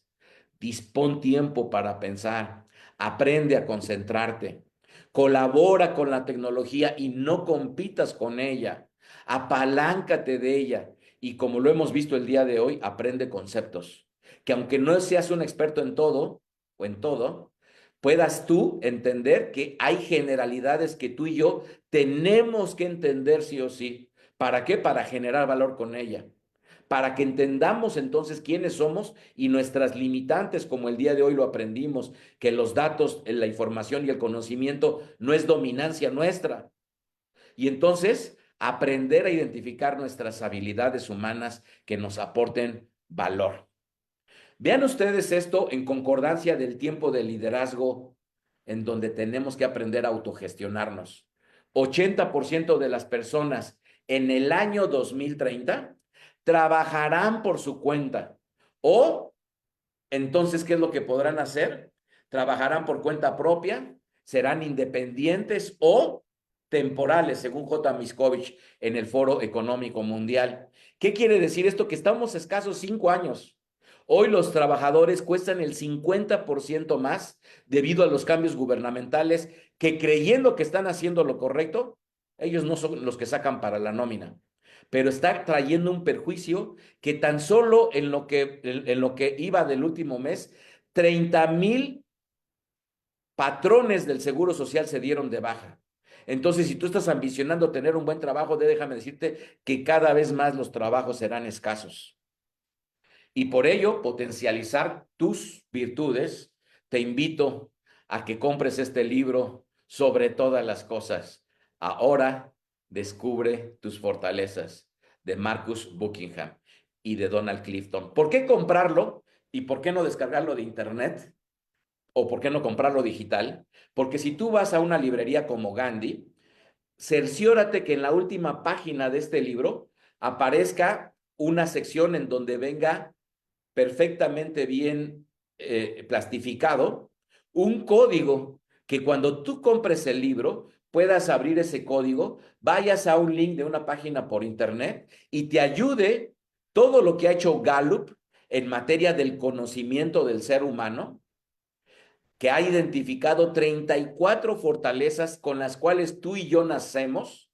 Dispón tiempo para pensar, aprende a concentrarte, colabora con la tecnología y no compitas con ella, apaláncate de ella y como lo hemos visto el día de hoy, aprende conceptos, que aunque no seas un experto en todo o en todo, puedas tú entender que hay generalidades que tú y yo tenemos que entender sí o sí. ¿Para qué? Para generar valor con ella. Para que entendamos entonces quiénes somos y nuestras limitantes, como el día de hoy lo aprendimos, que los datos, la información y el conocimiento no es dominancia nuestra. Y entonces aprender a identificar nuestras habilidades humanas que nos aporten valor. Vean ustedes esto en concordancia del tiempo de liderazgo en donde tenemos que aprender a autogestionarnos. 80% de las personas en el año 2030 trabajarán por su cuenta o entonces, ¿qué es lo que podrán hacer? Trabajarán por cuenta propia, serán independientes o temporales, según J. Miskovich en el Foro Económico Mundial. ¿Qué quiere decir esto? Que estamos escasos 5 años. Hoy los trabajadores cuestan el 50% más debido a los cambios gubernamentales que creyendo que están haciendo lo correcto, ellos no son los que sacan para la nómina, pero está trayendo un perjuicio que tan solo en lo que iba del último mes, 30,000 patrones del Seguro Social se dieron de baja. Entonces, si tú estás ambicionando tener un buen trabajo, déjame decirte que cada vez más los trabajos serán escasos. Y por ello, potencializar tus virtudes, te invito a que compres este libro sobre todas las cosas. Ahora descubre tus fortalezas de Marcus Buckingham y de Donald Clifton. ¿Por qué comprarlo y por qué no descargarlo de internet? ¿O por qué no comprarlo digital? Porque si tú vas a una librería como Gandhi, cerciórate que en la última página de este libro aparezca una sección en donde venga perfectamente bien plastificado, un código que cuando tú compres el libro puedas abrir ese código, vayas a un link de una página por internet y te ayude todo lo que ha hecho Gallup en materia del conocimiento del ser humano, que ha identificado 34 fortalezas con las cuales tú y yo nacemos,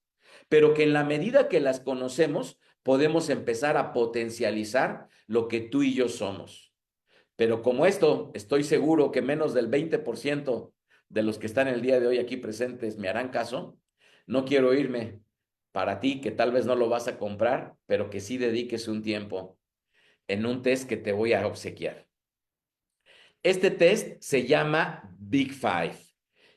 pero que en la medida que las conocemos, podemos empezar a potencializar lo que tú y yo somos. Pero como esto, estoy seguro que menos del 20% de los que están el día de hoy aquí presentes me harán caso, no quiero irme para ti, que tal vez no lo vas a comprar, pero que sí dediques un tiempo en un test que te voy a obsequiar. Este test se llama Big Five.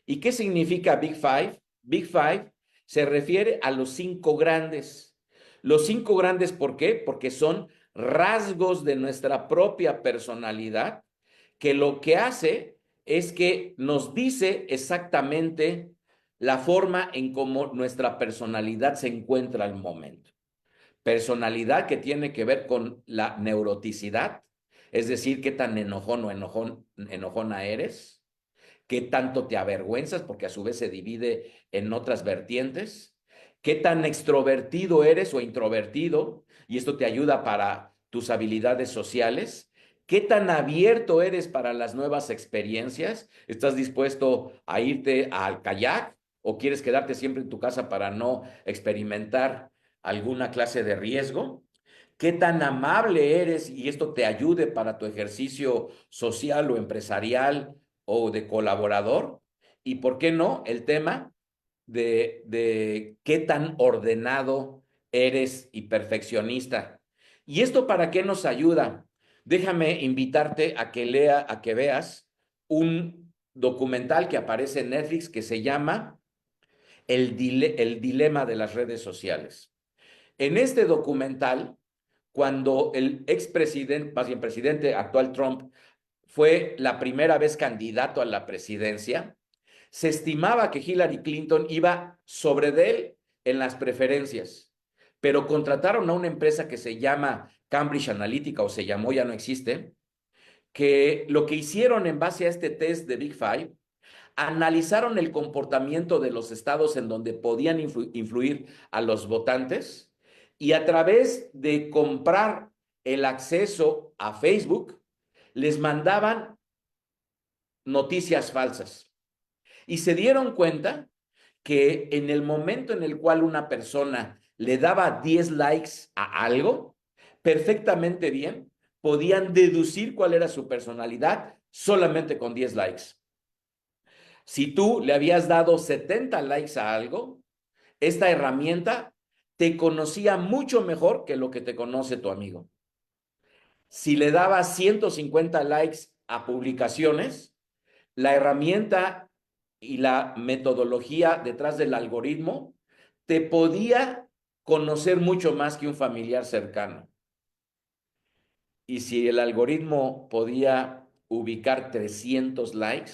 ¿Y qué significa Big Five? Big Five se refiere a los 5 grandes. Los 5 grandes, ¿por qué? Porque son rasgos de nuestra propia personalidad que lo que hace es que nos dice exactamente la forma en cómo nuestra personalidad se encuentra al momento. Personalidad que tiene que ver con la neuroticidad, es decir, qué tan enojón o enojona eres, qué tanto te avergüenzas, porque a su vez se divide en otras vertientes, qué tan extrovertido eres o introvertido, y esto te ayuda para tus habilidades sociales, qué tan abierto eres para las nuevas experiencias, estás dispuesto a irte al kayak o quieres quedarte siempre en tu casa para no experimentar alguna clase de riesgo. ¿Qué tan amable eres y esto te ayude para tu ejercicio social o empresarial o de colaborador, y por qué no, el tema de qué tan ordenado eres y perfeccionista. ¿Y esto para qué nos ayuda? Déjame invitarte a que a que veas un documental que aparece en Netflix que se llama El dilema de las redes sociales. En este documental, cuando el expresidente, más bien presidente actual Trump, fue la primera vez candidato a la presidencia, se estimaba que Hillary Clinton iba sobre de él en las preferencias, pero contrataron a una empresa que se llama Cambridge Analytica, o se llamó, ya no existe, que lo que hicieron en base a este test de Big Five, analizaron el comportamiento de los estados en donde podían influir a los votantes, y a través de comprar el acceso a Facebook, les mandaban noticias falsas. Y se dieron cuenta que en el momento en el cual una persona le daba 10 likes a algo, perfectamente bien, podían deducir cuál era su personalidad solamente con 10 likes. Si tú le habías dado 70 likes a algo, esta herramienta te conocía mucho mejor que lo que te conoce tu amigo. Si le dabas 150 likes a publicaciones, la herramienta y la metodología detrás del algoritmo te podía conocer mucho más que un familiar cercano. Y si el algoritmo podía ubicar 300 likes,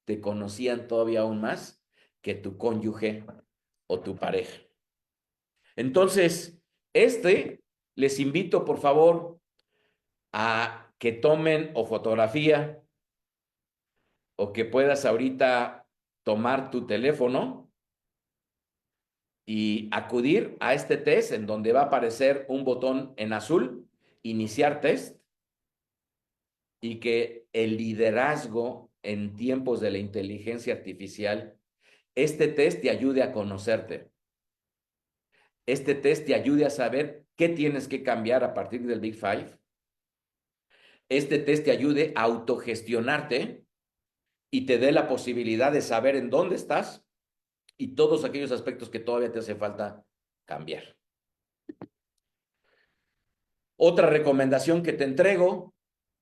te conocían todavía aún más que tu cónyuge o tu pareja. Entonces, les invito por favor a que tomen o fotografía, o que puedas ahorita tomar tu teléfono y acudir a este test en donde va a aparecer un botón en azul, iniciar test, y que el liderazgo en tiempos de la inteligencia artificial, este test te ayude a conocerte. Este test te ayude a saber qué tienes que cambiar a partir del Big Five. Este test te ayude a autogestionarte y te dé la posibilidad de saber en dónde estás y todos aquellos aspectos que todavía te hace falta cambiar. Otra recomendación que te entrego,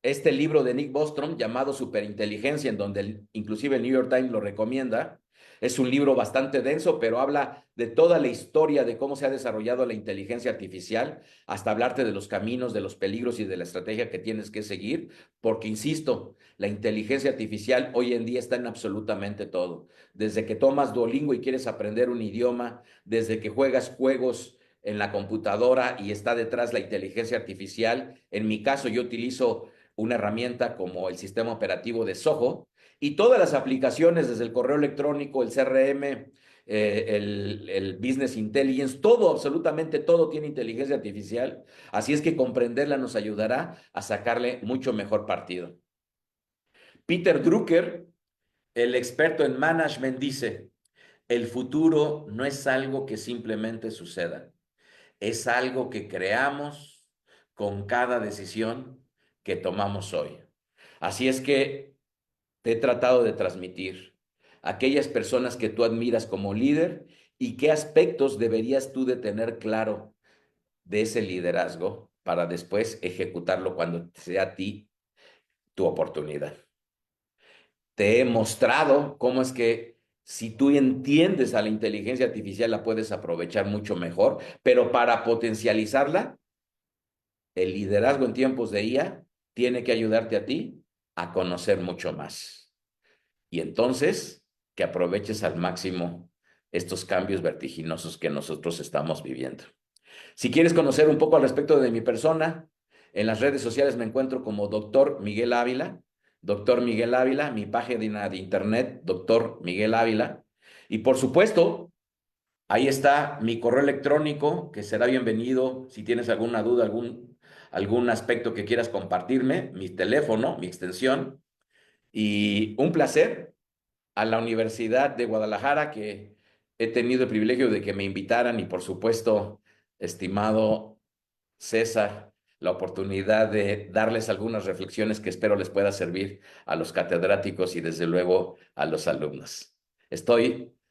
este libro de Nick Bostrom llamado Superinteligencia, en donde inclusive el New York Times lo recomienda. Es un libro bastante denso, pero habla de toda la historia de cómo se ha desarrollado la inteligencia artificial, hasta hablarte de los caminos, de los peligros y de la estrategia que tienes que seguir, porque insisto, la inteligencia artificial hoy en día está en absolutamente todo. Desde que tomas Duolingo y quieres aprender un idioma, desde que juegas juegos en la computadora y está detrás la inteligencia artificial. En mi caso, yo utilizo una herramienta como el sistema operativo de Zoho, y todas las aplicaciones, desde el correo electrónico, el CRM, el Business Intelligence, todo, absolutamente todo tiene inteligencia artificial. Así es que comprenderla nos ayudará a sacarle mucho mejor partido. Peter Drucker, el experto en management, dice: el futuro no es algo que simplemente suceda, es algo que creamos con cada decisión que tomamos hoy. Así es que te he tratado de transmitir aquellas personas que tú admiras como líder y qué aspectos deberías tú de tener claro de ese liderazgo para después ejecutarlo cuando sea a ti tu oportunidad. Te he mostrado cómo es que si tú entiendes a la inteligencia artificial la puedes aprovechar mucho mejor, pero para potencializarla, el liderazgo en tiempos de IA tiene que ayudarte a ti a conocer mucho más. Y entonces, que aproveches al máximo estos cambios vertiginosos que nosotros estamos viviendo. Si quieres conocer un poco al respecto de mi persona, en las redes sociales me encuentro como Doctor Miguel Ávila. Doctor Miguel Ávila, mi página de internet, Doctor Miguel Ávila. Y por supuesto, ahí está mi correo electrónico, que será bienvenido si tienes alguna duda, algún aspecto que quieras compartirme, mi teléfono, mi extensión. Y un placer a la Universidad de Guadalajara, que he tenido el privilegio de que me invitaran, y por supuesto, estimado César, la oportunidad de darles algunas reflexiones que espero les pueda servir a los catedráticos y desde luego a los alumnos.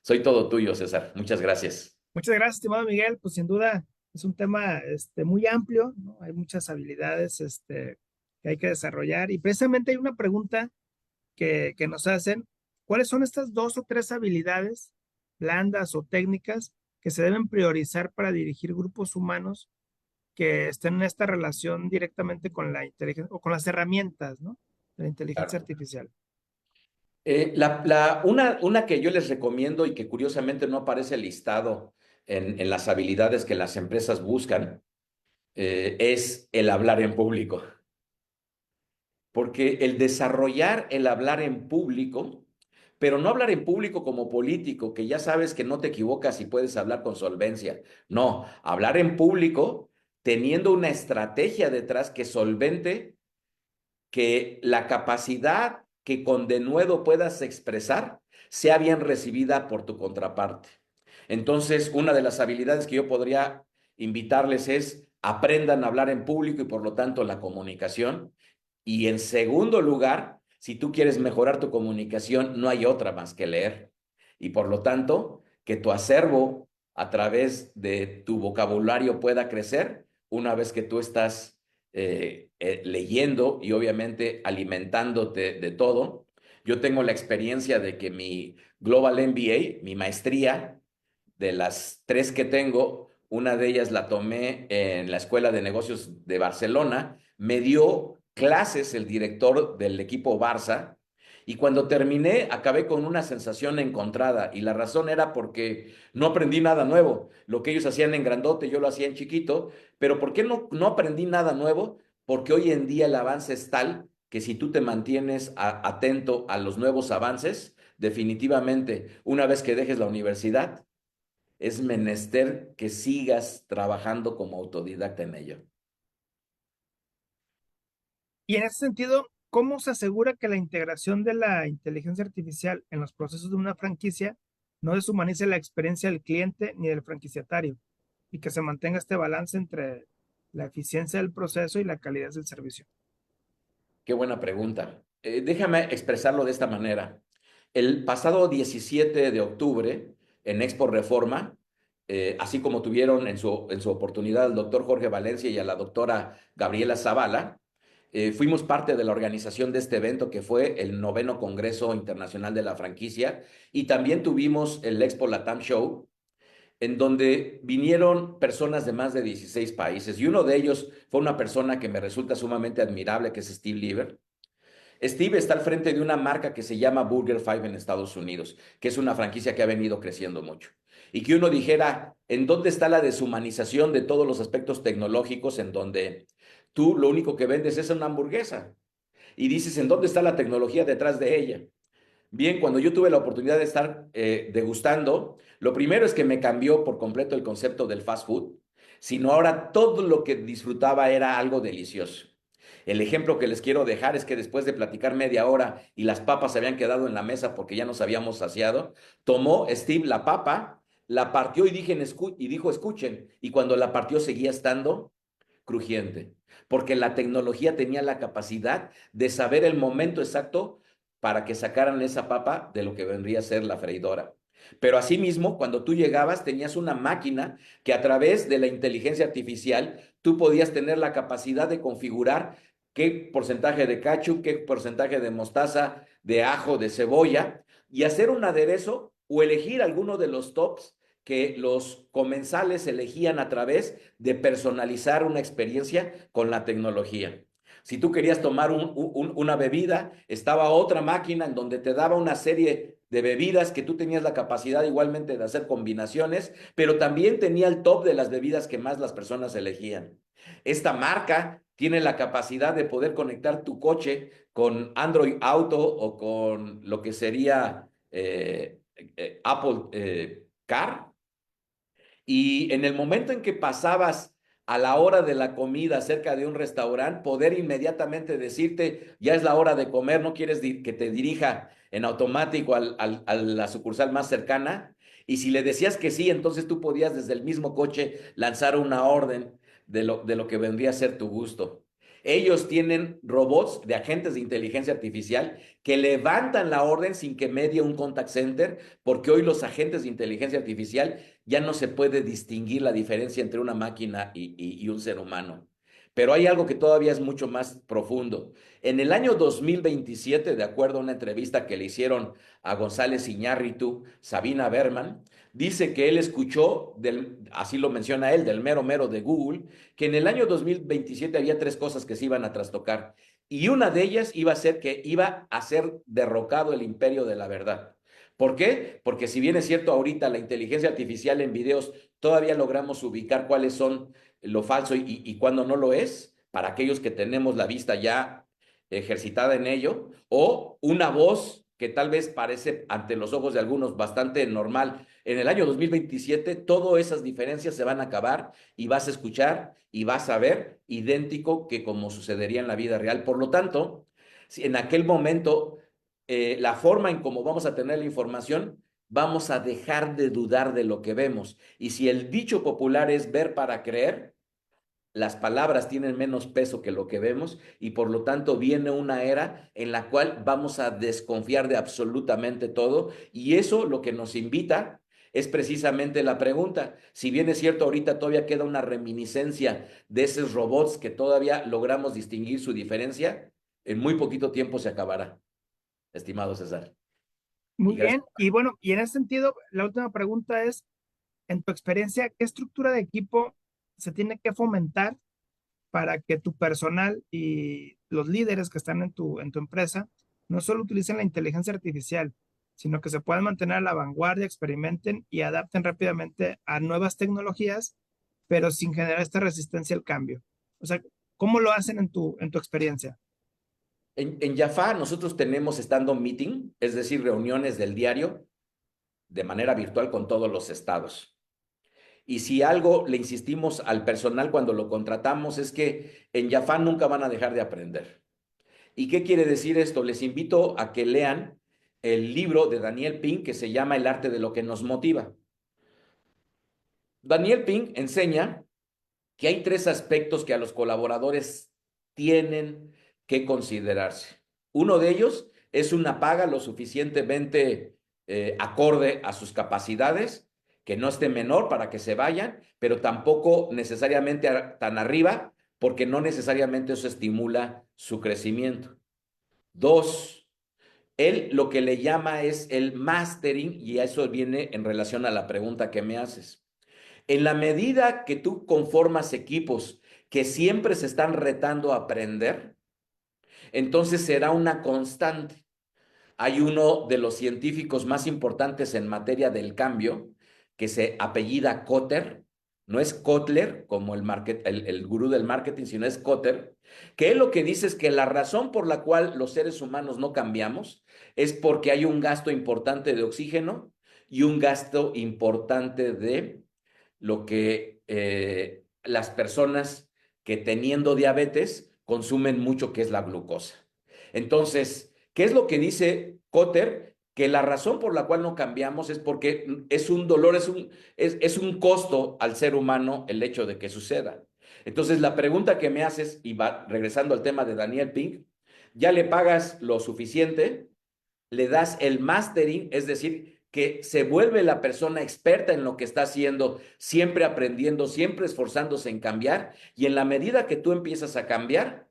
Soy todo tuyo, César. Muchas gracias. Muchas gracias, estimado Miguel. Pues sin duda es un tema muy amplio, ¿no? Hay muchas habilidades que hay que desarrollar. Y precisamente hay una pregunta que nos hacen. ¿Cuáles son estas dos o tres habilidades blandas o técnicas que se deben priorizar para dirigir grupos humanos que estén en esta relación directamente con la inteligencia o con las herramientas, ¿no? De la inteligencia Claro. artificial? Una que yo les recomiendo y que curiosamente no aparece listado en las habilidades que las empresas buscan es el hablar en público. Porque el desarrollar el hablar en público, pero no hablar en público como político, que ya sabes que no te equivocas y puedes hablar con solvencia. No, hablar en público teniendo una estrategia detrás que solvente, que la capacidad que con denuedo puedas expresar sea bien recibida por tu contraparte. Entonces, una de las habilidades que yo podría invitarles es aprendan a hablar en público y por lo tanto la comunicación. Y en segundo lugar, si tú quieres mejorar tu comunicación, no hay otra más que leer. Y por lo tanto, que tu acervo a través de tu vocabulario pueda crecer una vez que tú estás leyendo y obviamente alimentándote de todo. Yo tengo la experiencia de que mi Global MBA, mi maestría, de las tres que tengo, una de ellas la tomé en la Escuela de Negocios de Barcelona, me dio clases el director del equipo Barça y cuando terminé acabé con una sensación encontrada y la razón era porque no aprendí nada nuevo. Lo que ellos hacían en grandote, yo lo hacía en chiquito, pero ¿por qué no aprendí nada nuevo? Porque hoy en día el avance es tal que si tú te mantienes atento a los nuevos avances, definitivamente, una vez que dejes la universidad, es menester que sigas trabajando como autodidacta en ello. Y en ese sentido, ¿cómo se asegura que la integración de la inteligencia artificial en los procesos de una franquicia no deshumanice la experiencia del cliente ni del franquiciatario y que se mantenga este balance entre la eficiencia del proceso y la calidad del servicio? Qué buena pregunta. Déjame expresarlo de esta manera. El pasado 17 de octubre, en Expo Reforma, así como tuvieron en su oportunidad al doctor Jorge Valencia y a la doctora Gabriela Zavala, fuimos parte de la organización de este evento que fue el 9º Congreso Internacional de la Franquicia y también tuvimos el Expo Latam Show, en donde vinieron personas de más de 16 países y uno de ellos fue una persona que me resulta sumamente admirable, que es Steve Lieber. Steve está al frente de una marca que se llama Burger Five en Estados Unidos, que es una franquicia que ha venido creciendo mucho. Y que uno dijera, ¿en dónde está la deshumanización de todos los aspectos tecnológicos en donde tú lo único que vendes es una hamburguesa? Y dices, ¿en dónde está la tecnología detrás de ella? Bien, cuando yo tuve la oportunidad de estar degustando, lo primero es que me cambió por completo el concepto del fast food, sino ahora todo lo que disfrutaba era algo delicioso. El ejemplo que les quiero dejar es que después de platicar media hora y las papas se habían quedado en la mesa porque ya nos habíamos saciado, tomó Steve la papa, la partió y dijo, escuchen, y cuando la partió seguía estando crujiente, porque la tecnología tenía la capacidad de saber el momento exacto para que sacaran esa papa de lo que vendría a ser la freidora. Pero asimismo, cuando tú llegabas, tenías una máquina que a través de la inteligencia artificial tú podías tener la capacidad de configurar qué porcentaje de ketchup, qué porcentaje de mostaza, de ajo, de cebolla, y hacer un aderezo o elegir alguno de los tops que los comensales elegían a través de personalizar una experiencia con la tecnología. Si tú querías tomar una bebida, estaba otra máquina en donde te daba una serie de bebidas que tú tenías la capacidad igualmente de hacer combinaciones, pero también tenía el top de las bebidas que más las personas elegían. Esta marca tiene la capacidad de poder conectar tu coche con Android Auto o con lo que sería Apple Car, y en el momento en que pasabas a la hora de la comida cerca de un restaurante, poder inmediatamente decirte, ya es la hora de comer, no quieres que te dirija en automático a la sucursal más cercana. Y si le decías que sí, entonces tú podías desde el mismo coche lanzar una orden de lo que vendría a ser tu gusto. Ellos tienen robots de agentes de inteligencia artificial que levantan la orden sin que medie un contact center, porque hoy los agentes de inteligencia artificial ya no se puede distinguir la diferencia entre una máquina y un ser humano. Pero hay algo que todavía es mucho más profundo. En el año 2027, de acuerdo a una entrevista que le hicieron a González Iñárritu, Sabina Berman, dice que él escuchó, así lo menciona él, del mero mero de Google, que en el año 2027 había tres cosas que se iban a trastocar. Y una de ellas iba a ser que iba a ser derrocado el imperio de la verdad. ¿Por qué? Porque si bien es cierto ahorita la inteligencia artificial en videos todavía logramos ubicar cuáles son lo falso y cuándo no lo es, para aquellos que tenemos la vista ya ejercitada en ello, o una voz que tal vez parece ante los ojos de algunos bastante normal. En el año 2027, todas esas diferencias se van a acabar y vas a escuchar y vas a ver idéntico que como sucedería en la vida real. Por lo tanto, si en aquel momento, la forma en cómo vamos a tener la información, vamos a dejar de dudar de lo que vemos. Y si el dicho popular es ver para creer, las palabras tienen menos peso que lo que vemos y por lo tanto viene una era en la cual vamos a desconfiar de absolutamente todo y eso lo que nos invita es precisamente la pregunta. Si bien es cierto, ahorita todavía queda una reminiscencia de esos robots que todavía logramos distinguir su diferencia, en muy poquito tiempo se acabará, estimado César. Y Muy gracias. bien. Y bueno, y en ese sentido, la última pregunta es, en tu experiencia, ¿qué estructura de equipo se tiene que fomentar para que tu personal y los líderes que están en tu empresa no solo utilicen la inteligencia artificial, sino que se puedan mantener a la vanguardia, experimenten y adapten rápidamente a nuevas tecnologías, pero sin generar esta resistencia al cambio? O sea, ¿cómo lo hacen en tu experiencia? En Jaffa nosotros tenemos estando meeting, es decir, reuniones del diario de manera virtual con todos los estados. Y si algo le insistimos al personal cuando lo contratamos es que en Jaffa nunca van a dejar de aprender. ¿Y qué quiere decir esto? Les invito a que lean el libro de Daniel Pink que se llama El arte de lo que nos motiva. Daniel Pink enseña que hay tres aspectos que a los colaboradores tienen que considerarse. Uno de ellos es una paga lo suficientemente acorde a sus capacidades, que no esté menor para que se vayan, pero tampoco necesariamente tan arriba, porque no necesariamente eso estimula su crecimiento. Dos, él lo que le llama es el mastering, y a eso viene en relación a la pregunta que me haces. En la medida que tú conformas equipos que siempre se están retando a aprender, entonces será una constante. Hay uno de los científicos más importantes en materia del cambio, que se apellida Kotter, no es Kotler como el gurú del marketing, sino es Kotter, que él lo que dice es que la razón por la cual los seres humanos no cambiamos es porque hay un gasto importante de oxígeno y un gasto importante de lo que las personas que teniendo diabetes consumen mucho, que es la glucosa. Entonces, ¿qué es lo que dice Cotter? Que la razón por la cual no cambiamos es porque es un dolor, es un costo al ser humano el hecho de que suceda. Entonces, la pregunta que me haces, y va regresando al tema de Daniel Pink, ya le pagas lo suficiente, le das el mastering, es decir, que se vuelve la persona experta en lo que está haciendo, siempre aprendiendo, siempre esforzándose en cambiar, y en la medida que tú empiezas a cambiar,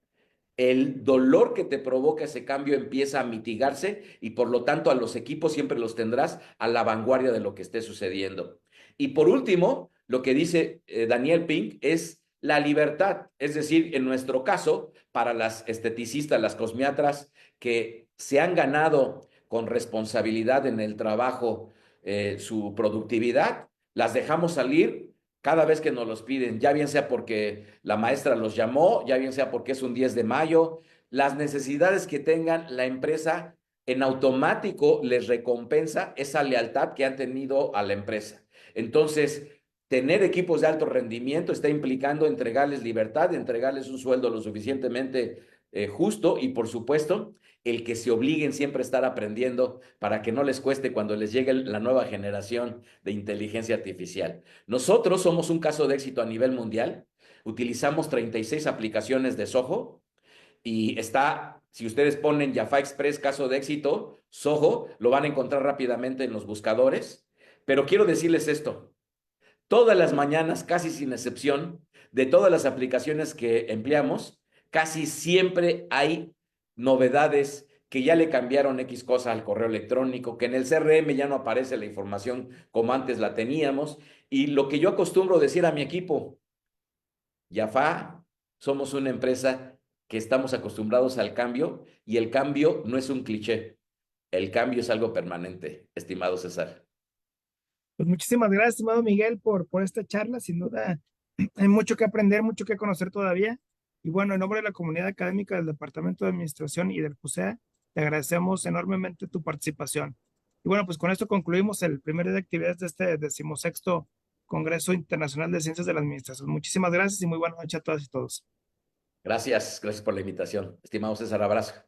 el dolor que te provoca ese cambio empieza a mitigarse y por lo tanto a los equipos siempre los tendrás a la vanguardia de lo que esté sucediendo. Y por último, lo que dice Daniel Pink es la libertad, es decir, en nuestro caso, para las esteticistas, las cosmiatras que se han ganado con responsabilidad en el trabajo su productividad, las dejamos salir cada vez que nos los piden, ya bien sea porque la maestra los llamó, ya bien sea porque es un 10 de mayo, las necesidades que tengan, la empresa en automático les recompensa esa lealtad que han tenido a la empresa. Entonces, tener equipos de alto rendimiento está implicando entregarles libertad, entregarles un sueldo lo suficientemente justo y, por supuesto, el que se obliguen siempre a estar aprendiendo para que no les cueste cuando les llegue la nueva generación de inteligencia artificial. Nosotros somos un caso de éxito a nivel mundial. Utilizamos 36 aplicaciones de Soho y está, si ustedes ponen Jaffa Express caso de éxito, Soho, lo van a encontrar rápidamente en los buscadores. Pero quiero decirles esto, todas las mañanas, casi sin excepción, de todas las aplicaciones que empleamos, casi siempre hay novedades que ya le cambiaron X cosa al correo electrónico, que en el CRM ya no aparece la información como antes la teníamos. Y lo que yo acostumbro decir a mi equipo, Jaffa, somos una empresa que estamos acostumbrados al cambio y el cambio no es un cliché, el cambio es algo permanente, estimado César. Pues muchísimas gracias, estimado Miguel, por esta charla. Sin duda, hay mucho que aprender, mucho que conocer todavía. Y bueno, en nombre de la comunidad académica del Departamento de Administración y del CUSEA, te agradecemos enormemente tu participación. Y bueno, pues con esto concluimos el primer día de actividades de este 16º Congreso Internacional de Ciencias de la Administración. Muchísimas gracias y muy buenas noches a todas y todos. Gracias, gracias por la invitación. Estimado César, abrazo.